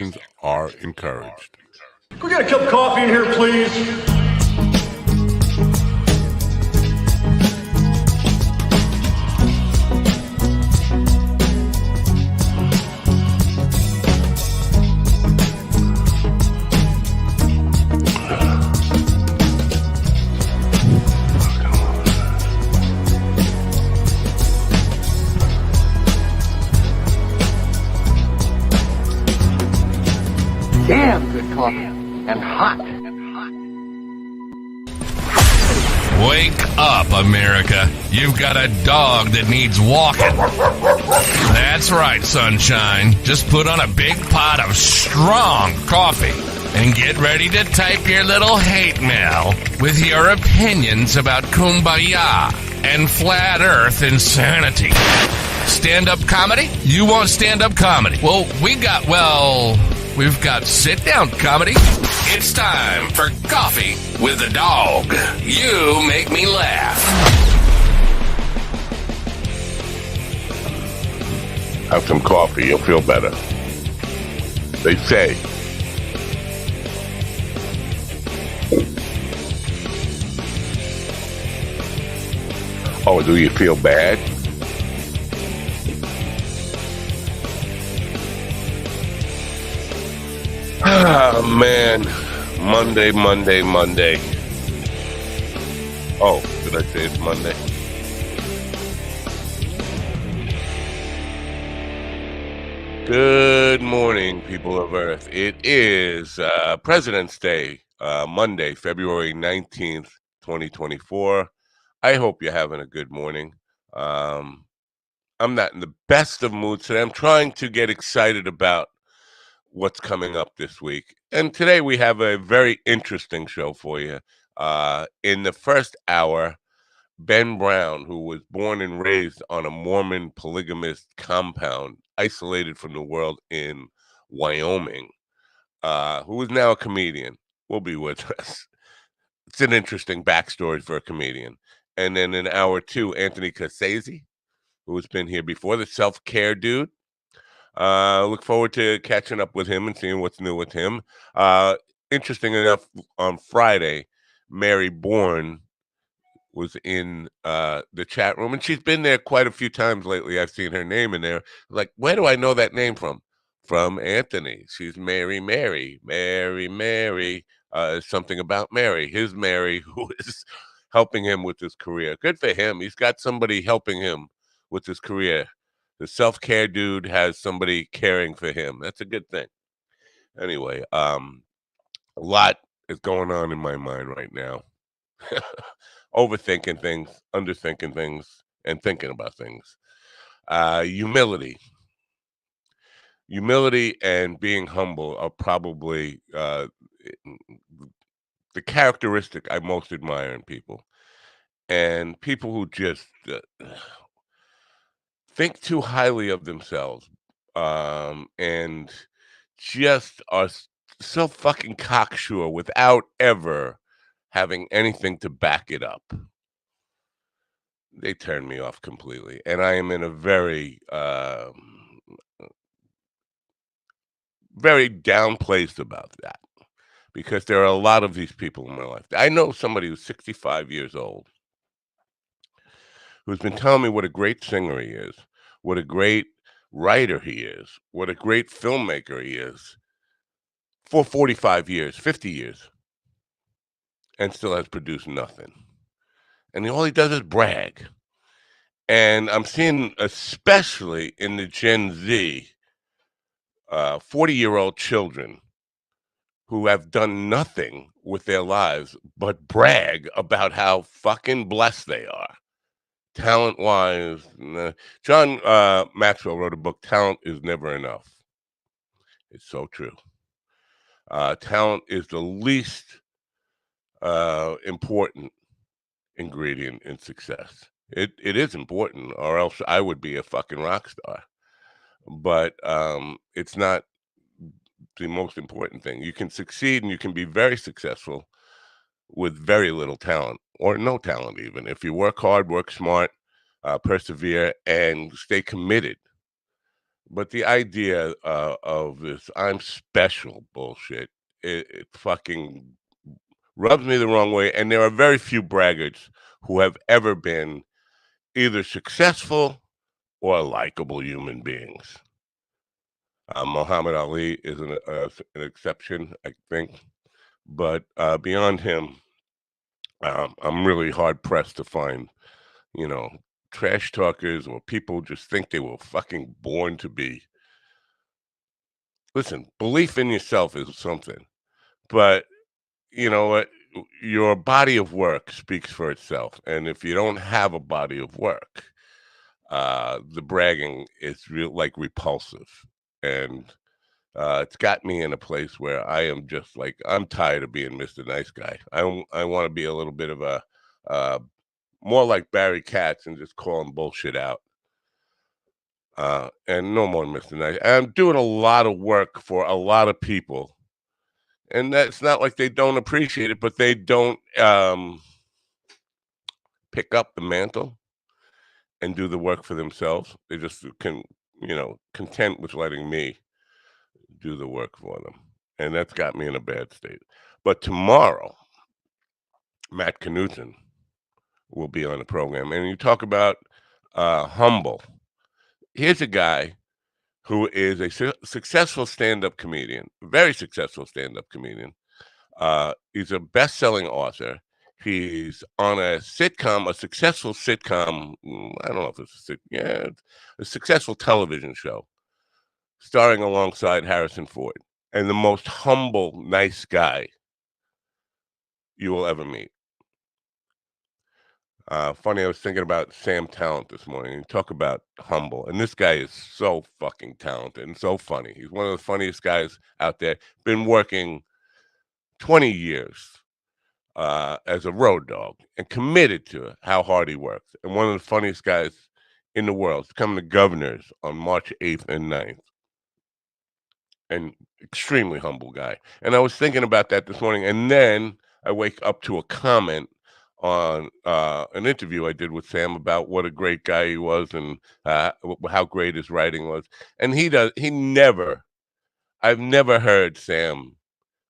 conversations are encouraged. Can we get a cup of coffee in here, please? Damn good coffee and hot. Wake up, America. You've got a dog that needs walking. That's right, sunshine. Just put on a big pot of strong coffee and get ready to type your little hate mail with your opinions about kumbaya and flat earth insanity. Stand-up comedy? You want stand-up comedy? Well, we've got sit-down comedy. It's time for Coffee with the Dog. You make me laugh. Have some coffee, you'll feel better. They say. Oh, do you feel bad? Ah, man. Monday. Oh, did I say it's Monday? Good morning, people of Earth. It is President's Day, Monday, February 19th, 2024. I hope you're having a good morning. I'm not in the best of moods today. I'm trying to get excited about what's coming up this week. And today we have a very interesting show for you. In the first hour, Ben Brown, who was born and raised on a Mormon polygamist compound, isolated from the world in Wyoming, who is now a comedian, will be with us. It's an interesting backstory for a comedian. And then in hour two, Anthony Cassese, who has been here before, the self-care dude. Look forward to catching up with him and seeing what's new with him. Interesting enough, on Friday, Mary Bourne was in the chat room, and she's been there quite a few times lately. I've seen her name in there. Like, where do I know that name from? From Anthony. She's Mary. Something about Mary. His Mary, who is helping him with his career. Good for him. He's got somebody helping him with his career. The self-care dude has somebody caring for him. That's a good thing. Anyway, a lot is going on in my mind right now. Overthinking things, underthinking things, and thinking about things. Humility and being humble are probably the characteristic I most admire in people. And people who just think too highly of themselves, and just are so fucking cocksure without ever having anything to back it up. They turn me off completely. And I am in a very, very down place about that, because there are a lot of these people in my life. I know somebody who's 65 years old who's been telling me what a great singer he is, what a great writer he is, what a great filmmaker he is, for 45 years, 50 years, and still has produced nothing. And all he does is brag. And I'm seeing, especially in the Gen Z, 40-year-old children who have done nothing with their lives but brag about how fucking blessed they are. Talent-wise, John Maxwell wrote a book, Talent is Never Enough. It's so true. Talent is the least important ingredient in success. It is important, or else I would be a fucking rock star. But it's not the most important thing. You can succeed and you can be very successful with very little talent, or no talent even. If you work hard, work smart, persevere, and stay committed. But the idea of this "I'm special" bullshit, it fucking rubs me the wrong way. And there are very few braggarts who have ever been either successful or likable human beings. Muhammad Ali is an exception, I think, but beyond him, I'm really hard pressed to find, you know, trash talkers or people just think they were fucking born to be. Listen, belief in yourself is something, but you know what? Your body of work speaks for itself, and if you don't have a body of work, the bragging is real like repulsive, and it's got me in a place where I am just like I'm tired of being Mr. Nice Guy. I want to be a little bit of a uh, more like Barry Katz and just calling bullshit out. And no more Mr. Nice. I'm doing a lot of work for a lot of people, and that's not like they don't appreciate it, but they don't pick up the mantle and do the work for themselves. They just content with letting me do the work for them. And that's got me in a bad state. But tomorrow, Matt Knutson will be on the program. And you talk about humble. Here's a guy who is a successful stand-up comedian, very successful stand-up comedian. He's a best-selling author. He's on a sitcom, a successful sitcom. I don't know if it's a successful television show, starring alongside Harrison Ford, and the most humble, nice guy you will ever meet. Funny, I was thinking about Sam Talent this morning. You talk about humble, and this guy is so fucking talented and so funny. He's one of the funniest guys out there. Been working 20 years as a road dog and committed to how hard he works. And one of the funniest guys in the world. He's coming to Governors on March 8th and 9th. And extremely humble guy. And I was thinking about that this morning, and then I wake up to a comment on an interview I did with Sam about what a great guy he was and how great his writing was. And I've never heard Sam,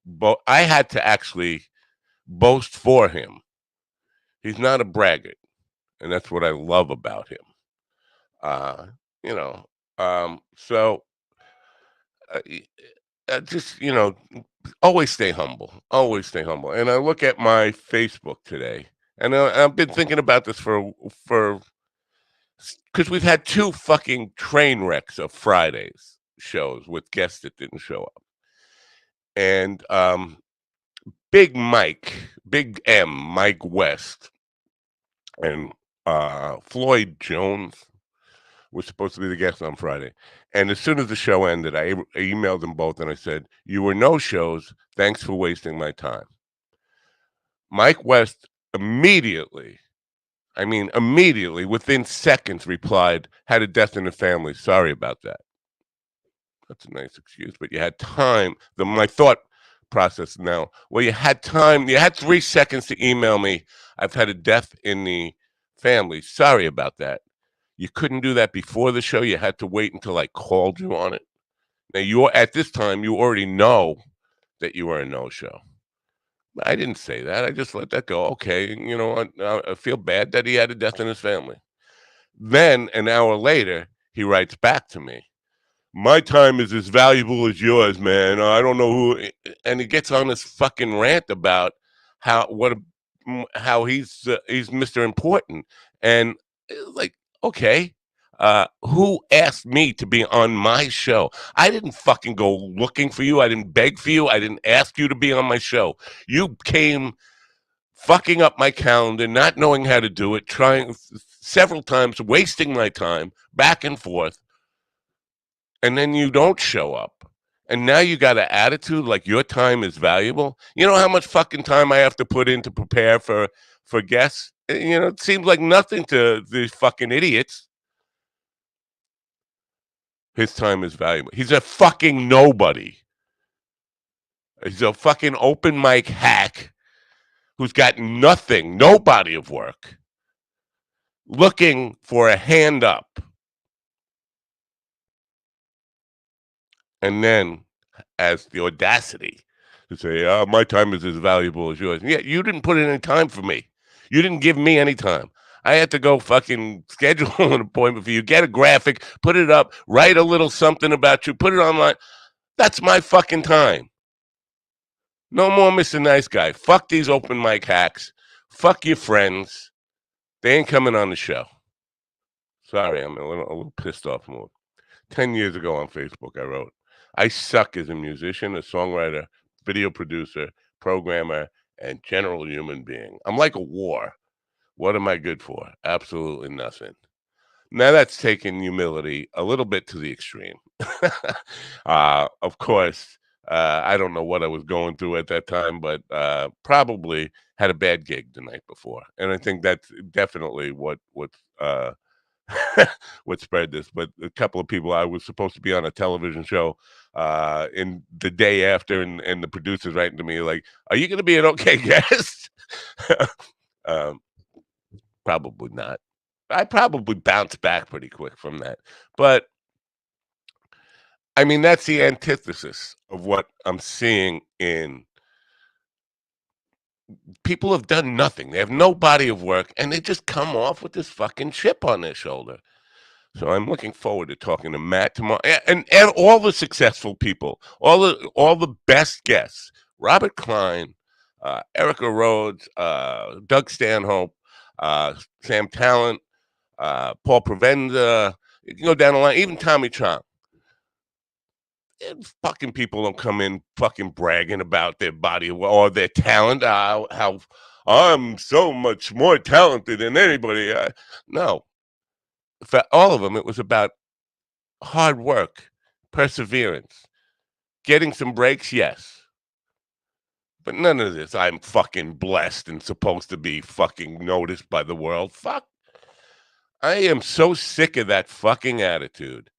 but I had to actually boast for him. He's not a braggart, and that's what I love about him. Uh, you know, so just always stay humble. Always stay humble. And I look at my Facebook today, and I've been thinking about this for because we've had two fucking train wrecks of Fridays shows with guests that didn't show up, and Big Mike, Big M, Mike West, and Floyd Jones was supposed to be the guest on Friday. And as soon as the show ended, I emailed them both and I said, "You were no shows. Thanks for wasting my time." Mike West immediately, I mean, immediately, within seconds, replied, "Had a death in the family. Sorry about that." That's a nice excuse, but you had time. My thought process now, well, you had time. You had 3 seconds to email me. "I've had a death in the family. Sorry about that." You couldn't do that before the show. You had to wait until I called you on it. Now at this time, you already know that you were a no-show. I didn't say that. I just let that go. Okay, you know what? I feel bad that he had a death in his family. Then an hour later, he writes back to me. "My time is as valuable as yours, man. I don't know who," and he gets on this fucking rant about how he's Mr. Important, and like, okay, who asked me to be on my show? I didn't fucking go looking for you. I didn't beg for you. I didn't ask you to be on my show. You came fucking up my calendar, not knowing how to do it, trying several times, wasting my time back and forth, and then you don't show up. And now you got an attitude like your time is valuable. You know how much fucking time I have to put in to prepare for guests? It seems like nothing to these fucking idiots. His time is valuable. He's a fucking nobody. He's a fucking open mic hack who's got nothing, no body of work, looking for a hand up. and then has the audacity to say, "Oh, my time is as valuable as yours." Yeah, you didn't put in any time for me. You didn't give me any time. I had to go fucking schedule an appointment for you, get a graphic, put it up, write a little something about you, put it online. That's my fucking time. No more Mr. Nice Guy. Fuck these open mic hacks. Fuck your friends. They ain't coming on the show. Sorry, I'm a little pissed off more. 10 years ago on Facebook, I wrote, I suck as a musician, a songwriter, video producer, programmer, and general human being. I'm like a war. What am I good for? Absolutely nothing. Now that's taking humility a little bit to the extreme. Of course, I don't know what I was going through at that time, but probably had a bad gig the night before, and I think that's definitely uh, what spread this. But a couple of people, I was supposed to be on a television show in the day after, and the producers writing to me like, "Are you going to be an okay guest?" um, Probably not. I probably bounced back pretty quick from that. But I mean, that's the antithesis of what I'm seeing in people have done nothing. They have no body of work and they just come off with this fucking chip on their shoulder. So I'm looking forward to talking to Matt tomorrow and all the successful people, all the best guests. Robert Klein, Erica Rhodes, Doug Stanhope, Sam Talent, Paul Provenza, you can go down the line, even Tommy Chong. Fucking people don't come in fucking bragging about their body or their talent. How I'm so much more talented than anybody. No, for all of them, it was about hard work, perseverance, getting some breaks. Yes, but none of this. I'm fucking blessed and supposed to be fucking noticed by the world. Fuck. I am so sick of that fucking attitude.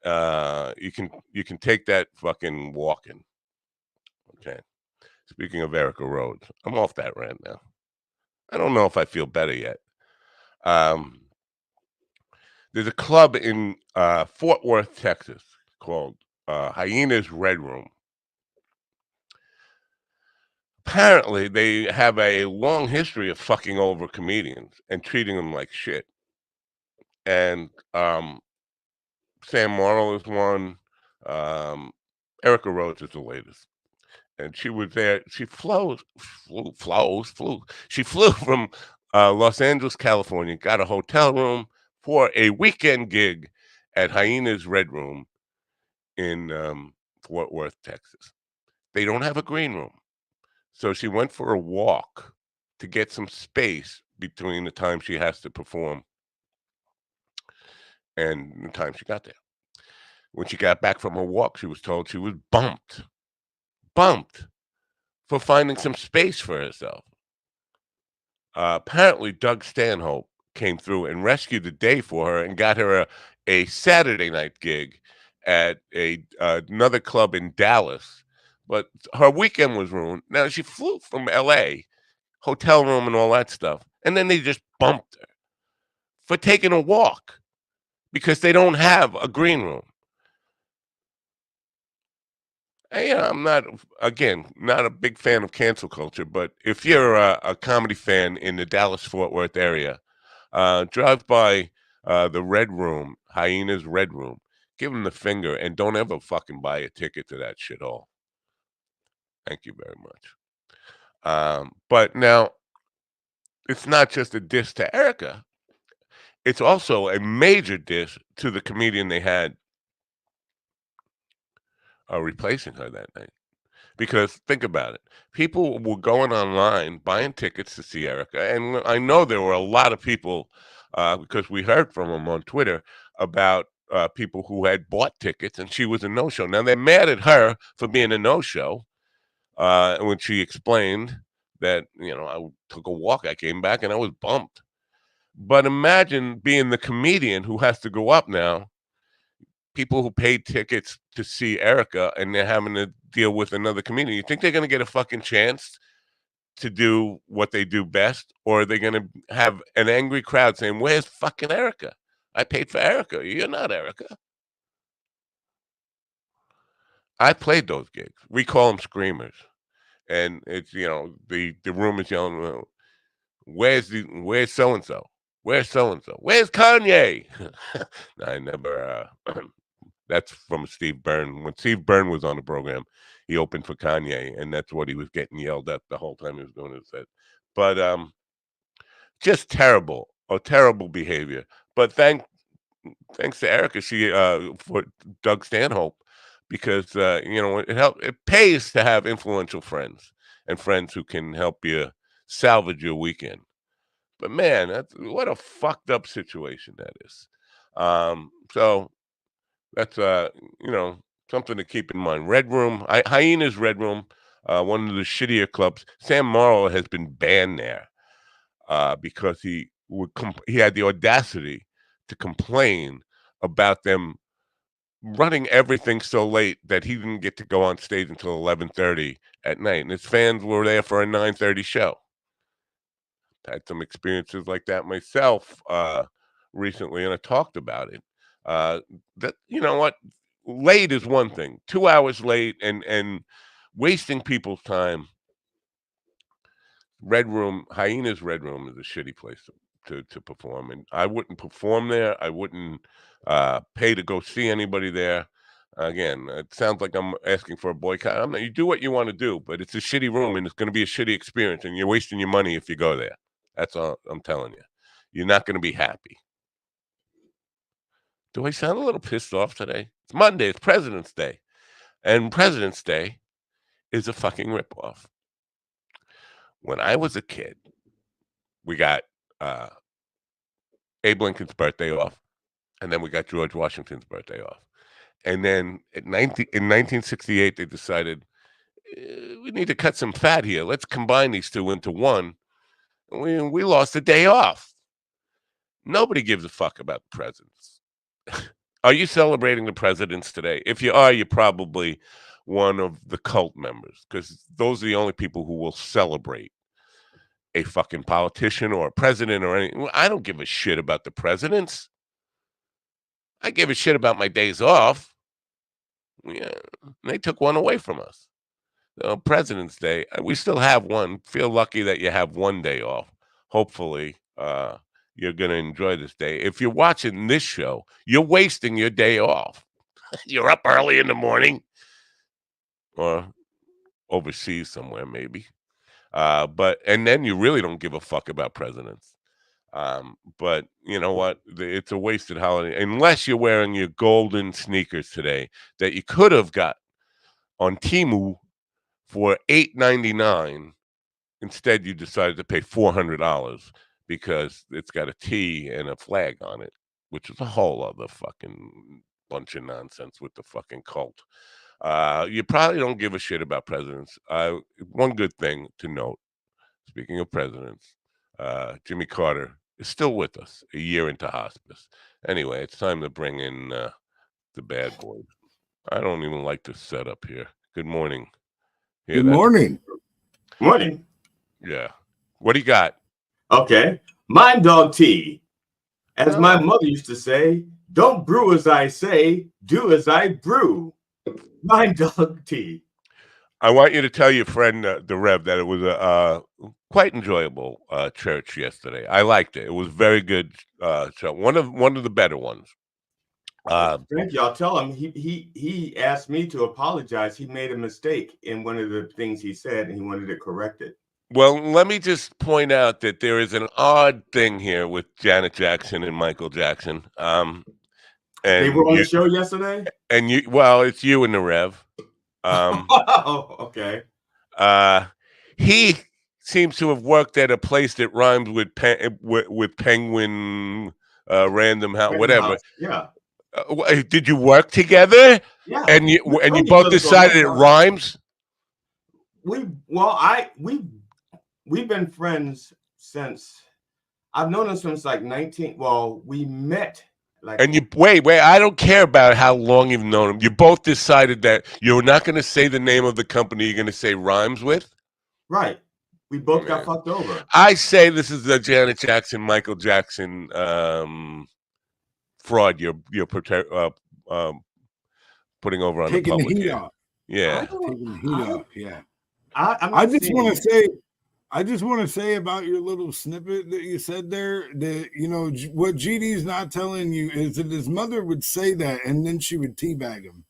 You can take that fucking walking. Okay. Speaking of Erica Rhodes, I'm off that rant now. I don't know if I feel better yet. Um, there's a club in Fort Worth, Texas, called Hyena's Red Room. Apparently, they have a long history of fucking over comedians and treating them like shit. And Sam Morrill is one. Um, Erica Rhodes is the latest. And she was there. She flew. She flew from Los Angeles, California, got a hotel room for a weekend gig at Hyena's Red Room in Fort Worth, Texas. They don't have a green room. So she went for a walk to get some space between the time she has to perform and the time she got there. When she got back from her walk, she was told she was bumped for finding some space for herself. Apparently, Doug Stanhope came through and rescued the day for her and got her a Saturday night gig at another club in Dallas. But her weekend was ruined. Now, she flew from LA, hotel room and all that stuff. And then they just bumped her for taking a walk because they don't have a green room. I'm not, again, not a big fan of cancel culture, but if you're a comedy fan in the Dallas Fort Worth area, drive by the Red Room, Hyena's Red Room. Give them the finger and don't ever fucking buy a ticket to that shit all. Thank you very much. But now, it's not just a diss to Erica. It's also a major diss to the comedian they had replacing her that night. Because think about it. People were going online buying tickets to see Erica. And I know there were a lot of people, because we heard from them on Twitter about people who had bought tickets and she was a no show. Now they're mad at her for being a no show. When she explained that, I took a walk, I came back and I was bumped. But imagine being the comedian who has to go up now, people who paid tickets to see Erica and they're having to deal with another comedian. You think they're going to get a fucking chance to do what they do best? Or are they going to have an angry crowd saying, where's fucking Erica? I paid for Erica. You're not Erica. I played those gigs. We call them screamers, and it's the room is yelling, where's so and so, where's so and so, where's Kanye? I never. That's from Steve Byrne. When Steve Byrne was on the program, he opened for Kanye, and that's what he was getting yelled at the whole time he was doing his set. But just terrible behavior. But thanks to Erica, she for Doug Stanhope, because it pays to have influential friends and friends who can help you salvage your weekend. But man, what a fucked up situation that is. So that's something to keep in mind. Red Room, Hyena's Red Room, one of the shittier clubs. Sam Morrill has been banned there because he had the audacity to complain about them running everything so late that he didn't get to go on stage until 11:30 at night, and his fans were there for a 9:30 show. Had some experiences like that myself recently, and I talked about it. That you know what, late is one thing. 2 hours late and wasting people's time. Red Room, Hyena's Red Room is a shitty place to perform, and I wouldn't perform there. I wouldn't pay to go see anybody there. Again, it sounds like I'm asking for a boycott. I'm not. You do what you want to do, but it's a shitty room, and it's going to be a shitty experience, and you're wasting your money if you go there. That's all I'm telling you. You're not going to be happy. Do I sound a little pissed off today? It's Monday. It's President's Day, and President's Day is a fucking ripoff. When I was a kid, we got uh, Abe Lincoln's birthday off, and then we got George Washington's birthday off. And then in 1968, they decided we need to cut some fat here. Let's combine these two into one. We lost a day off. Nobody gives a fuck about the presidents. Are you celebrating the presidents today? If you are, you're probably one of the cult members, because those are the only people who will celebrate a fucking politician or a president or anything. I don't give a shit about the presidents. I give a shit about my days off. Yeah, they took one away from us. President's Day, we still have one. Feel lucky that you have one day off. Hopefully, you're going to enjoy this day. If you're watching this show, you're wasting your day off. You're up early in the morning or overseas somewhere, maybe. And then you really don't give a fuck about presidents. But you know what? It's a wasted holiday unless you're wearing your golden sneakers today that you could have got on Temu for $8.99. Instead, you decided to pay $400 because it's got a T and a flag on it, which is a whole other fucking bunch of nonsense with the fucking cult. You probably don't give a shit about presidents. One good thing to note, speaking of presidents, Jimmy Carter is still with us a year into hospice. Anyway, it's time to bring in the bad boys. I don't even like the setup here. Good morning. Yeah, good morning. Morning. Yeah. What do you got? Okay. Mind Dog Tea. As my mother used to say, don't brew as I say, do as I brew. Mind Dog Tea. I want you to tell your friend, the Rev, that it was a quite enjoyable church yesterday. I liked it. It was very good show. One of the better ones. Thank you. I'll tell him. He asked me to apologize. He made a mistake in one of the things he said, and he wanted it corrected. Well, let me just point out that there is an odd thing here with Janet Jackson and Michael Jackson. And they were on the show yesterday? And it's you and the Rev. Oh, okay. He seems to have worked at a place that rhymes with Penguin, Random House, whatever. House. Yeah. Did you work together? Yeah. And you both decided it rhymes? We've been friends since, I've known him since like we met. And you wait, I don't care about how long you've known him. You both decided that you're not going to say the name of the company you're going to say rhymes with? Right. We both got fucked over. I say this is the Janet Jackson, Michael Jackson fraud you're putting over on the public here. Yeah. Taking the heat off. Yeah. I'm I not just seeing want it. to say, I just want to say about your little snippet that you said there that, you know, what GD's not telling you is that his mother would say that and then she would teabag him.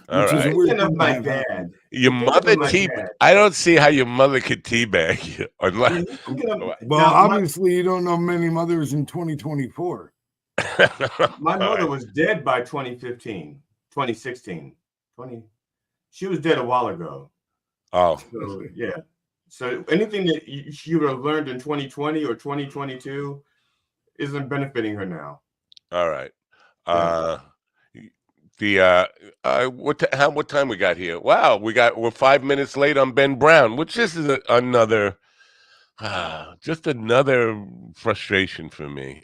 All Which is a right. weird Thinking of thing to my have happen. dad. Your You're thinking mother of my dad. I don't see how your mother could teabag you unless. You're thinking of, Well, now, obviously, you don't know many mothers in 2024. my All mother right. was dead by 2015, 2016. She was dead a while ago. Oh, So, yeah. So anything that she would have learned in 2020 or 2022 isn't benefiting her now. all right. Yeah. What time we got here? Wow, we're 5 minutes late on Ben Brown, which this is another just another frustration for me.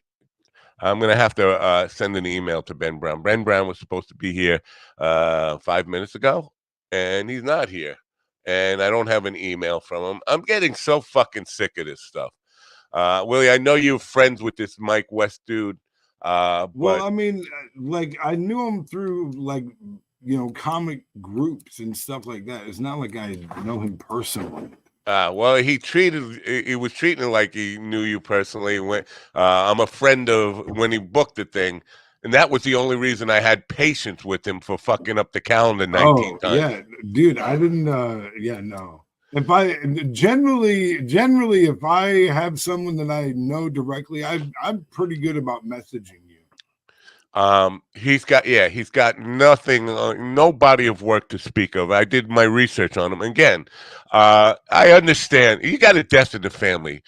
I'm gonna have to send an email to Ben Brown. Ben Brown was supposed to be here 5 minutes ago, and he's not here. And I don't have an email from him. I'm getting so fucking sick of this stuff. Willie, I know you're friends with this Mike West dude. Well, But I mean, like I knew him through like, you know, comic groups and stuff like that. It's not like I know him personally. well, he was treating it like he knew you personally. When I'm a friend of when he booked the thing, and that was the only reason I had patience with him for fucking up the calendar 19 Oh, times. yeah, dude, I didn't yeah, no. If I generally if I have someone that I know directly, I'm pretty good about messaging you. He's got nothing, no body of work to speak of. I did my research on him. Again, I understand you got a death in the family.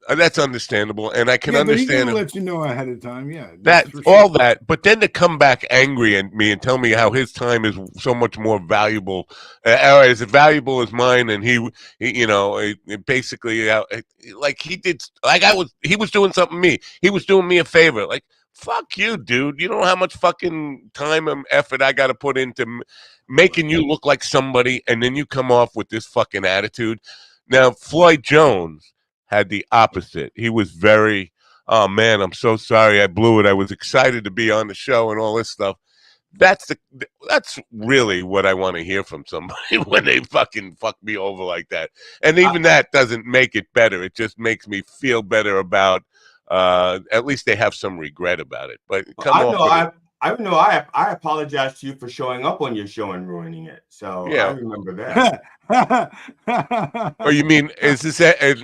That's understandable, and I can Yeah, but he's understand gonna him. let you know ahead of time. Yeah, that's That for all sure. that, but then to come back angry at me and tell me how his time is so much more valuable, or as valuable as mine, and he you know, basically, like he did, like he was doing something to me. He was doing me a favor. Like, fuck you, dude. You don't know how much fucking time and effort I got to put into making you look like somebody, and then you come off with this fucking attitude. Now, Floyd Jones had the opposite. He was very, oh man, I'm so sorry I blew it. I was excited to be on the show and all this stuff. That's really what I want to hear from somebody when they fucking fuck me over like that. And even that doesn't make it better. It just makes me feel better about at least they have some regret about it. But come I off know with it. I apologize to you for showing up on your show and ruining it. So I Yeah. remember that. Or you mean is this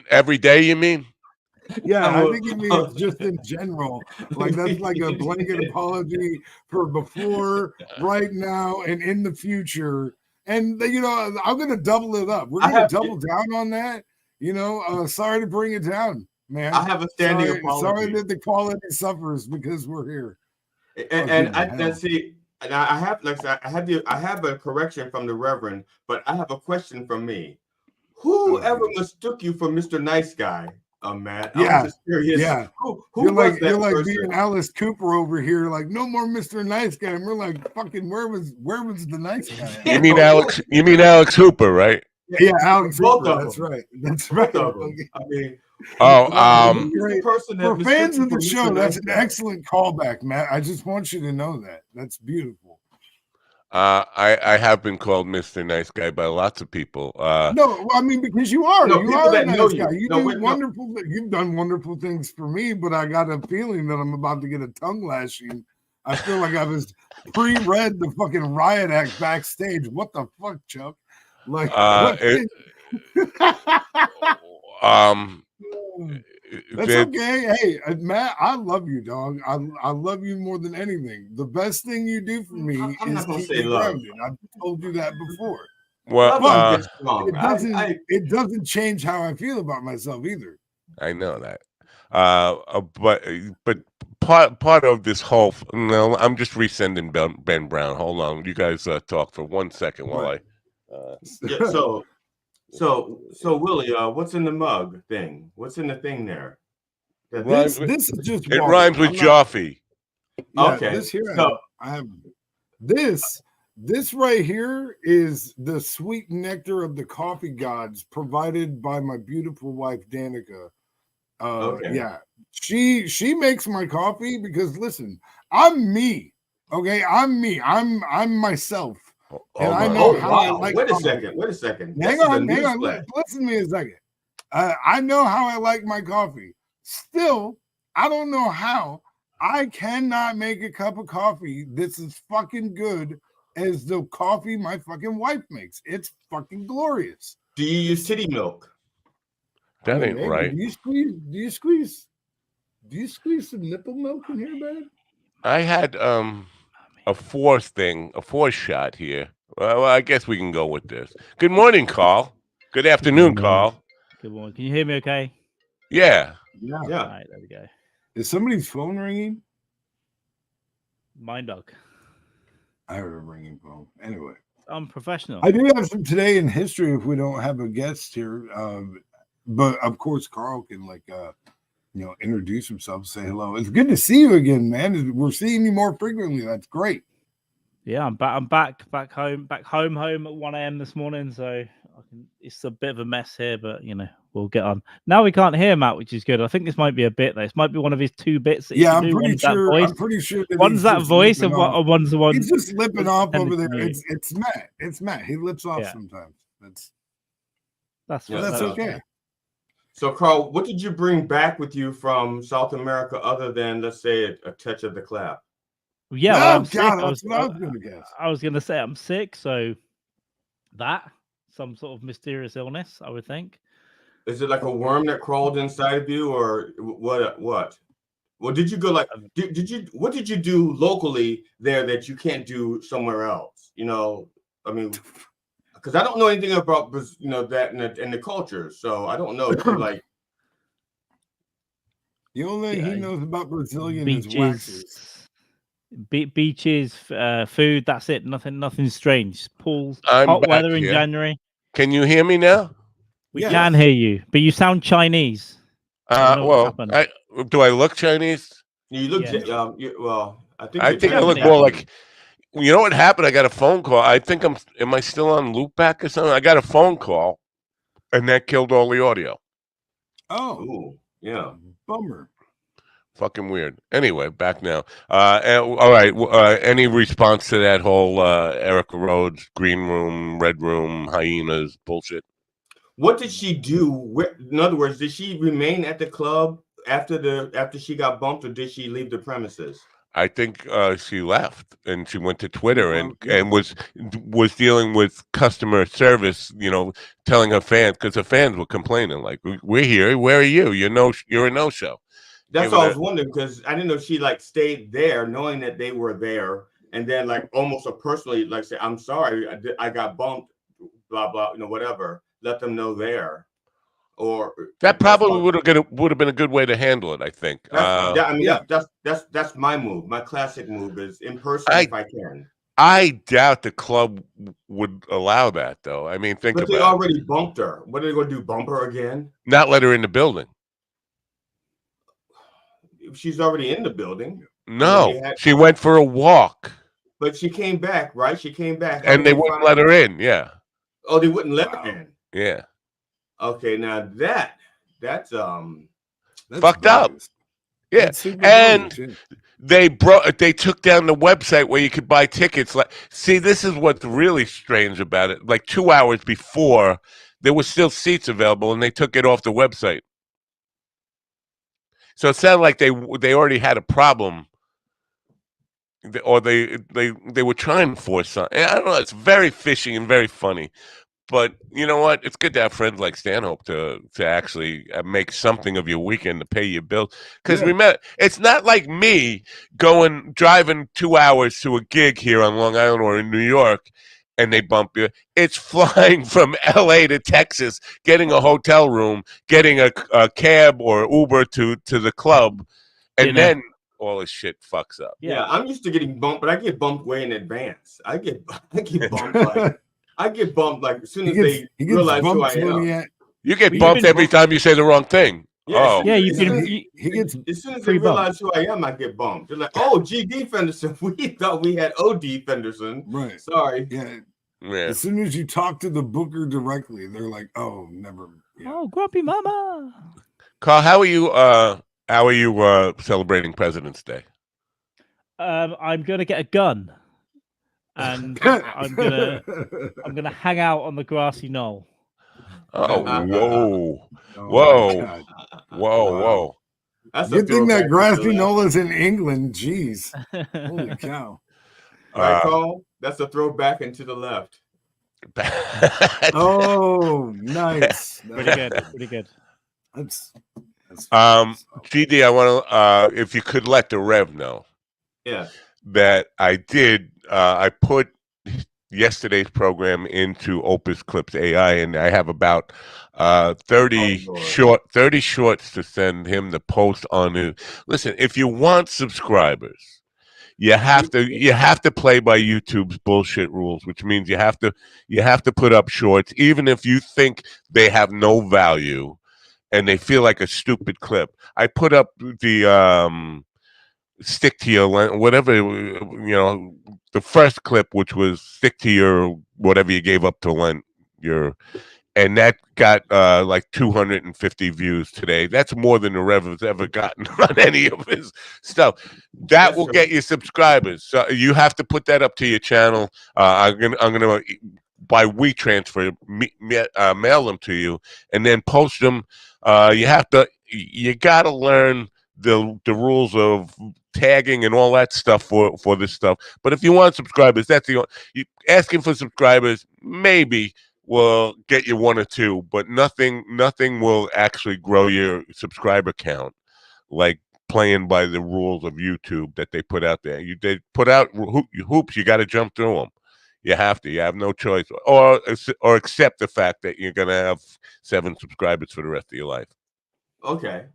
every day you mean? Yeah, I think he means just in general. Like that's like a blanket apology for before, right now, and in the future. And you know, I'm gonna double it up. We're gonna double down on that. You know, sorry to bring it down, man. I have a standing sorry apology. that the quality suffers because we're here. And I see, and I have, like I have a correction from the Reverend, but I have a question from me. Whoever mistook you for Mr. Nice Guy, Matt? Yeah, I'm just curious. yeah. Who you're was like that you're like person? being Alice Cooper over here, like no more Mr. Nice Guy. And we're like, fucking, where was the nice guy? You mean Alex Hooper, right? Yeah, Alex Both Hooper. of That's them. right. That's Both right. of them. Okay. I mean, Great. person that For fans of the Mr. show, that's Nice an Guy. excellent callback, Matt. I just want you to know that. That's beautiful. I have been called Mr. Nice Guy by lots of people. No, I mean because you are. No, You people are a that know nice you. guy. You No, do wait, no. wonderful. You've done wonderful things for me, but I got a feeling that I'm about to get a tongue lashing. I feel like I was pre-read the fucking riot act backstage. What the fuck, Chuck? Like what? That's okay. Hey, Matt, I love you, dog. I love you more than anything. The best thing you do for me is keep me grounded. I've told you that before. Well, but it doesn't change how I feel about myself either. I know that. But part of this whole no, I'm just resending Ben Brown. Hold on, you guys talk for 1 second while I. Yeah, so Willie, what's in the mug thing? What's in the thing there? This is just it water. rhymes with Joffy. Yeah, okay. This here I have this. This right here is the sweet nectar of the coffee gods provided by my beautiful wife Danica. Yeah, she makes my coffee because listen, I'm me. Okay, I'm me. I'm myself. And Hold I on. know Oh how I wow! like Wait a coffee. second. Wait a second. Hang This is a on. newsflash. Listen to me a second. I know how I like my coffee. Still, I don't know how I cannot make a cup of coffee that's as fucking good as the coffee my fucking wife makes. It's fucking glorious. Do you use titty milk? That I mean, ain't maybe. right. Do you squeeze some nipple milk in here, man? I had a force shot here. Well, I guess we can go with this. Good morning, Carl. Good afternoon, Carl. Good morning. Can you hear me okay? Yeah. Yeah. All Yeah. right, there we go. Is somebody's phone ringing? Mine dog. I heard a ringing phone. Anyway. Unprofessional. I do have some today in history if we don't have a guest here. But of course, Carl can introduce himself, say hello. It's good to see you again, man. We're seeing you more frequently. That's great. Yeah, I'm back home at 1 a.m. this morning. So it's a bit of a mess here, but we'll get on. Now we can't hear Matt, which is good. I think this might be a bit though. This might be one of his two bits. That Yeah, I'm pretty sure. That one's that voice, and one's the one. He's just lipping off over there. It's Matt. It's Matt. He lips off sometimes. That's okay. So, Carl, what did you bring back with you from South America other than, let's say, a touch of the clap? Yeah, no, well, I'm God, sick. I was going to guess. I was going to say I'm sick, so some sort of mysterious illness, I would think. Is it like a worm that crawled inside of you, or what? Well, did you go what did you do locally there that you can't do somewhere else? I mean, because I don't know anything about that and the culture, so I don't know if you like. The only thing he knows about Brazilian beaches, is waxes. Beaches, food. That's it. Nothing strange. Pools. I'm hot back weather in here. January. Can you hear me now? We can hear you, but you sound Chinese. Do I look Chinese? You look. Yeah. I think. I think I look more like. You know what happened? I got a phone call. I think am I still on loopback or something? I got a phone call, and that killed all the audio. Oh, ooh, yeah, bummer. Fucking weird. Anyway, back now. All right. Any response to that whole Erica Rhodes green room, red room, hyenas bullshit? What did she do? In other words, did she remain at the club after she got bumped, or did she leave the premises? I think she left and she went to Twitter and was dealing with customer service, telling her fans, because her fans were complaining like, "We're here. Where are you? You're a no-show." That's what I was wondering, because I didn't know she stayed there knowing that they were there, and then almost personally say, "I'm sorry, I got bumped, blah blah, whatever." Let them know there. Or that probably would have been a good way to handle it. I think. That's my move. My classic move is in person if I can. I doubt the club would allow that, though. I mean, but they already bumped her. What are they going to do? Bump her again? Not let her in the building. She's already in the building. No, she went for a walk. But she came back, right? She came back, and they wouldn't let her in. Yeah. Oh, they wouldn't let her in. Yeah. Okay, now that's fucked up. Yeah, and they took down the website where you could buy tickets. See, this is what's really strange about it. 2 hours before, there were still seats available, and they took it off the website. So it sounded like they already had a problem, or they were trying to force something. I don't know. It's very fishy and very funny. But you know what? It's good to have friends like Stanhope to actually make something of your weekend to pay your bills. Because remember, it's not like me driving 2 hours to a gig here on Long Island or in New York, and they bump you. It's flying from L.A. to Texas, getting a hotel room, getting a cab or Uber to the club, and then all this shit fucks up. Yeah, I'm used to getting bumped, but I get bumped way in advance. I get bumped I get bumped as soon as they realize who I am. You get bumped every time you say the wrong thing. Yeah, he gets as soon as they realize who I am, I get bumped. They're like, "Oh, G.D. Fenderson, we thought we had O.D. Fenderson." Right. Sorry. Yeah. As soon as you talk to the booker directly, they're like, "Oh, never." Yeah. Oh, grumpy mama. Carl, how are you? Celebrating President's Day? I'm gonna get a gun, and I'm gonna hang out on the grassy knoll. Oh, whoa, Oh my whoa, God. whoa, Wow. whoa. That's a Good thing that throwback to grassy the left. knoll is in England. Jeez. Holy cow. Right, Carl? That's a throwback into the left. Oh, nice. Pretty good. Pretty good. That's GD, I want to, if you could let the Rev know Yes. that I did, I put yesterday's program into Opus Clips AI, and I have about 30 Lord. 30 shorts to send him to post on it. Listen, if you want subscribers, you have to play by YouTube's bullshit rules, which means you have to put up shorts, even if you think they have no value and they feel like a stupid clip. I put up the stick to your whatever, the first clip, which was stick to your whatever you gave up to Lent your, and that got like 250 views today. That's more than the Rev has ever gotten on any of his stuff. That will get you subscribers. So you have to put that up to your channel. I'm gonna by WeTransfer mail them to you and then post them. You gotta learn the rules of tagging and all that stuff for this stuff. But if you want subscribers, that's asking for subscribers maybe will get you one or two, but nothing will actually grow your subscriber count like playing by the rules of YouTube that they put out there. They put out hoops, you got to jump through them. You have to. You have no choice, or accept the fact that you're gonna have 7 subscribers for the rest of your life. Okay.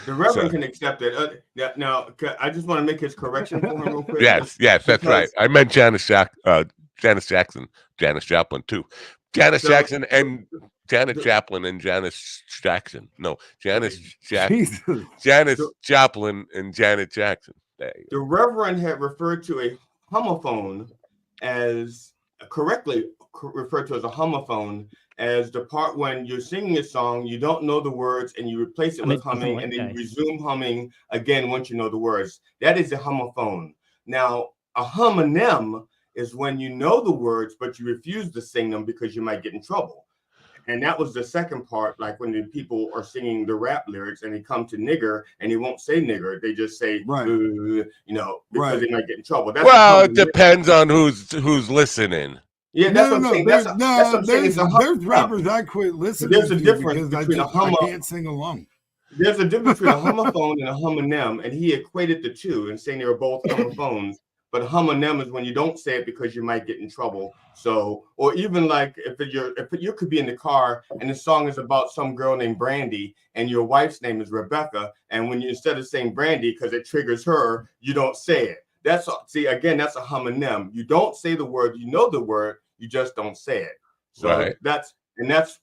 The Reverend can accept it. Now, I just want to make his correction for him real quick. Yes, that's right. I meant Janis Jackson, Janis Joplin too. Janis Jackson and Janet Joplin and Janis Jackson. No, Janis Joplin and Janet Jackson. The Reverend had referred to a homophone as correctly referred to as a homophone as the part when you're singing a song, you don't know the words, and you replace it with humming, and then you resume humming again once you know the words. That is a homophone. Now, a homonym is when you know the words, but you refuse to sing them because you might get in trouble. And that was the second part, like when the people are singing the rap lyrics and they come to nigger and they won't say nigger, they just say, because they might get in trouble. Well, it depends on who's listening. Yeah, that's what I'm saying. That's what I'm saying. There's rappers I quit listening there's a to difference because between I can't sing along. There's a difference between a homophone and a homonym, and he equated the two and saying they were both homophones. But homonym is when you don't say it because you might get in trouble. So, or even like if you could be in the car and the song is about some girl named Brandy and your wife's name is Rebecca, and when you instead of saying Brandy because it triggers her, you don't say it. That's a homonym. You don't say the word, you know the word, you just don't say it. So that's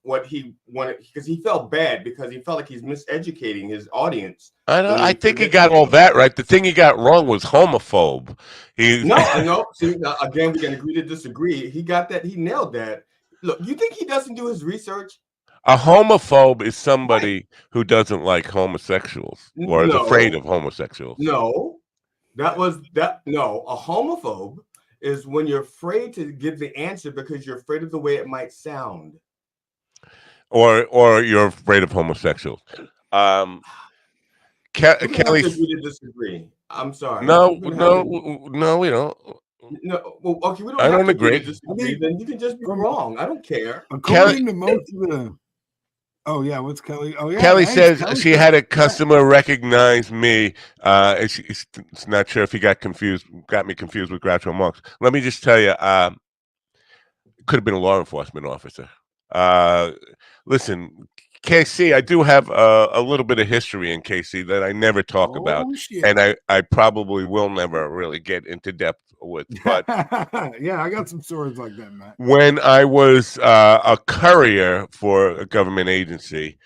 what he wanted, because he felt bad because he felt like he's miseducating his audience. I think he got all that right. The thing he got wrong was homophobe. No. See, again, we can agree to disagree. He got that. He nailed that. Look, you think he doesn't do his research? A homophobe is somebody who doesn't like homosexuals or is afraid of homosexuals. No, a homophobe is when you're afraid to give the answer because you're afraid of the way it might sound. Or you're afraid of homosexuals. Kelly, we disagree. I'm sorry. No, we don't. No, well, okay, we don't. I don't agree. Then you can just be wrong. I don't care. According to most of the. Oh yeah, what's Kelly? Oh yeah, Kelly says she had a customer recognize me. She's not sure if he got me confused with Groucho Marx. Let me just tell you, could have been a law enforcement officer. Listen, KC, I do have a little bit of history in KC that I never talk about, and I probably will never really get into depth with. But yeah, I got some stories like that, Matt. When I was a courier for a government agency,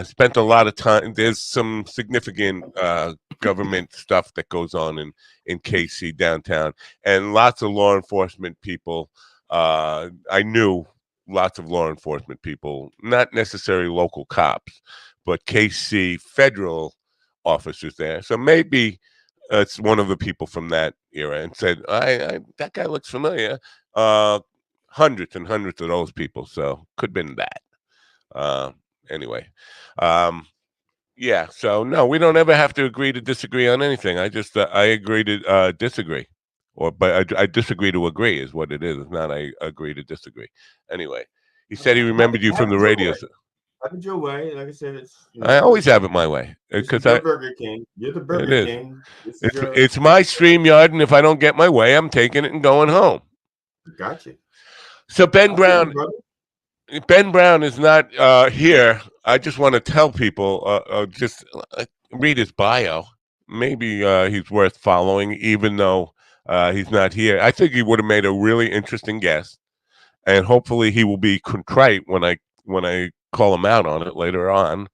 spent a lot of time. There's some significant government stuff that goes on in KC downtown, and lots of law enforcement people. I knew lots of law enforcement people, not necessarily local cops, but KC federal officers there. So maybe It's one of the people from that era, and said, that guy looks familiar." Hundreds and hundreds of those people, so could have been that. Uh, anyway, um, yeah. So no, we don't ever have to agree to disagree on anything. I agree to disagree, but I disagree to agree is what it is. It's not I agree to disagree. Anyway, he said he remembered you from Have the it your radio. way. Have it your way. Like I said, it's I always have it my way this is because your Burger King. You're the it Burger is. King. This is your. It's my StreamYard, and if I don't get my way, I'm taking it and going home. Gotcha. So Ben I feel you, Brown, brother. Ben Brown is not here. I just want to tell people, just read his bio. Maybe he's worth following, even though he's not here. I think he would have made a really interesting guest, and hopefully he will be contrite when I call him out on it later on.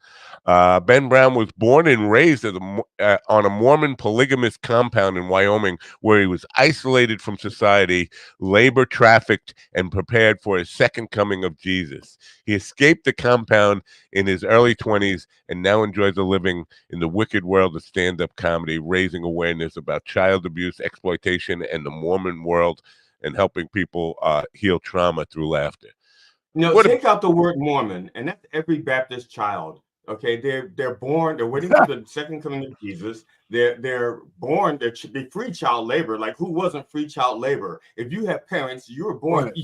Ben Brown was born and raised on a Mormon polygamous compound in Wyoming, where he was isolated from society, labor trafficked, and prepared for his second coming of Jesus. He escaped the compound in his early 20s and now enjoys a living in the wicked world of stand-up comedy, raising awareness about child abuse, exploitation, and the Mormon world, and helping people heal trauma through laughter. Take out the word Mormon, and that's every Baptist child. Okay, they're born. They're waiting for the second coming of Jesus. They're born. There should be free child labor. Like, who wasn't free child labor? If you have parents, you were born. Right.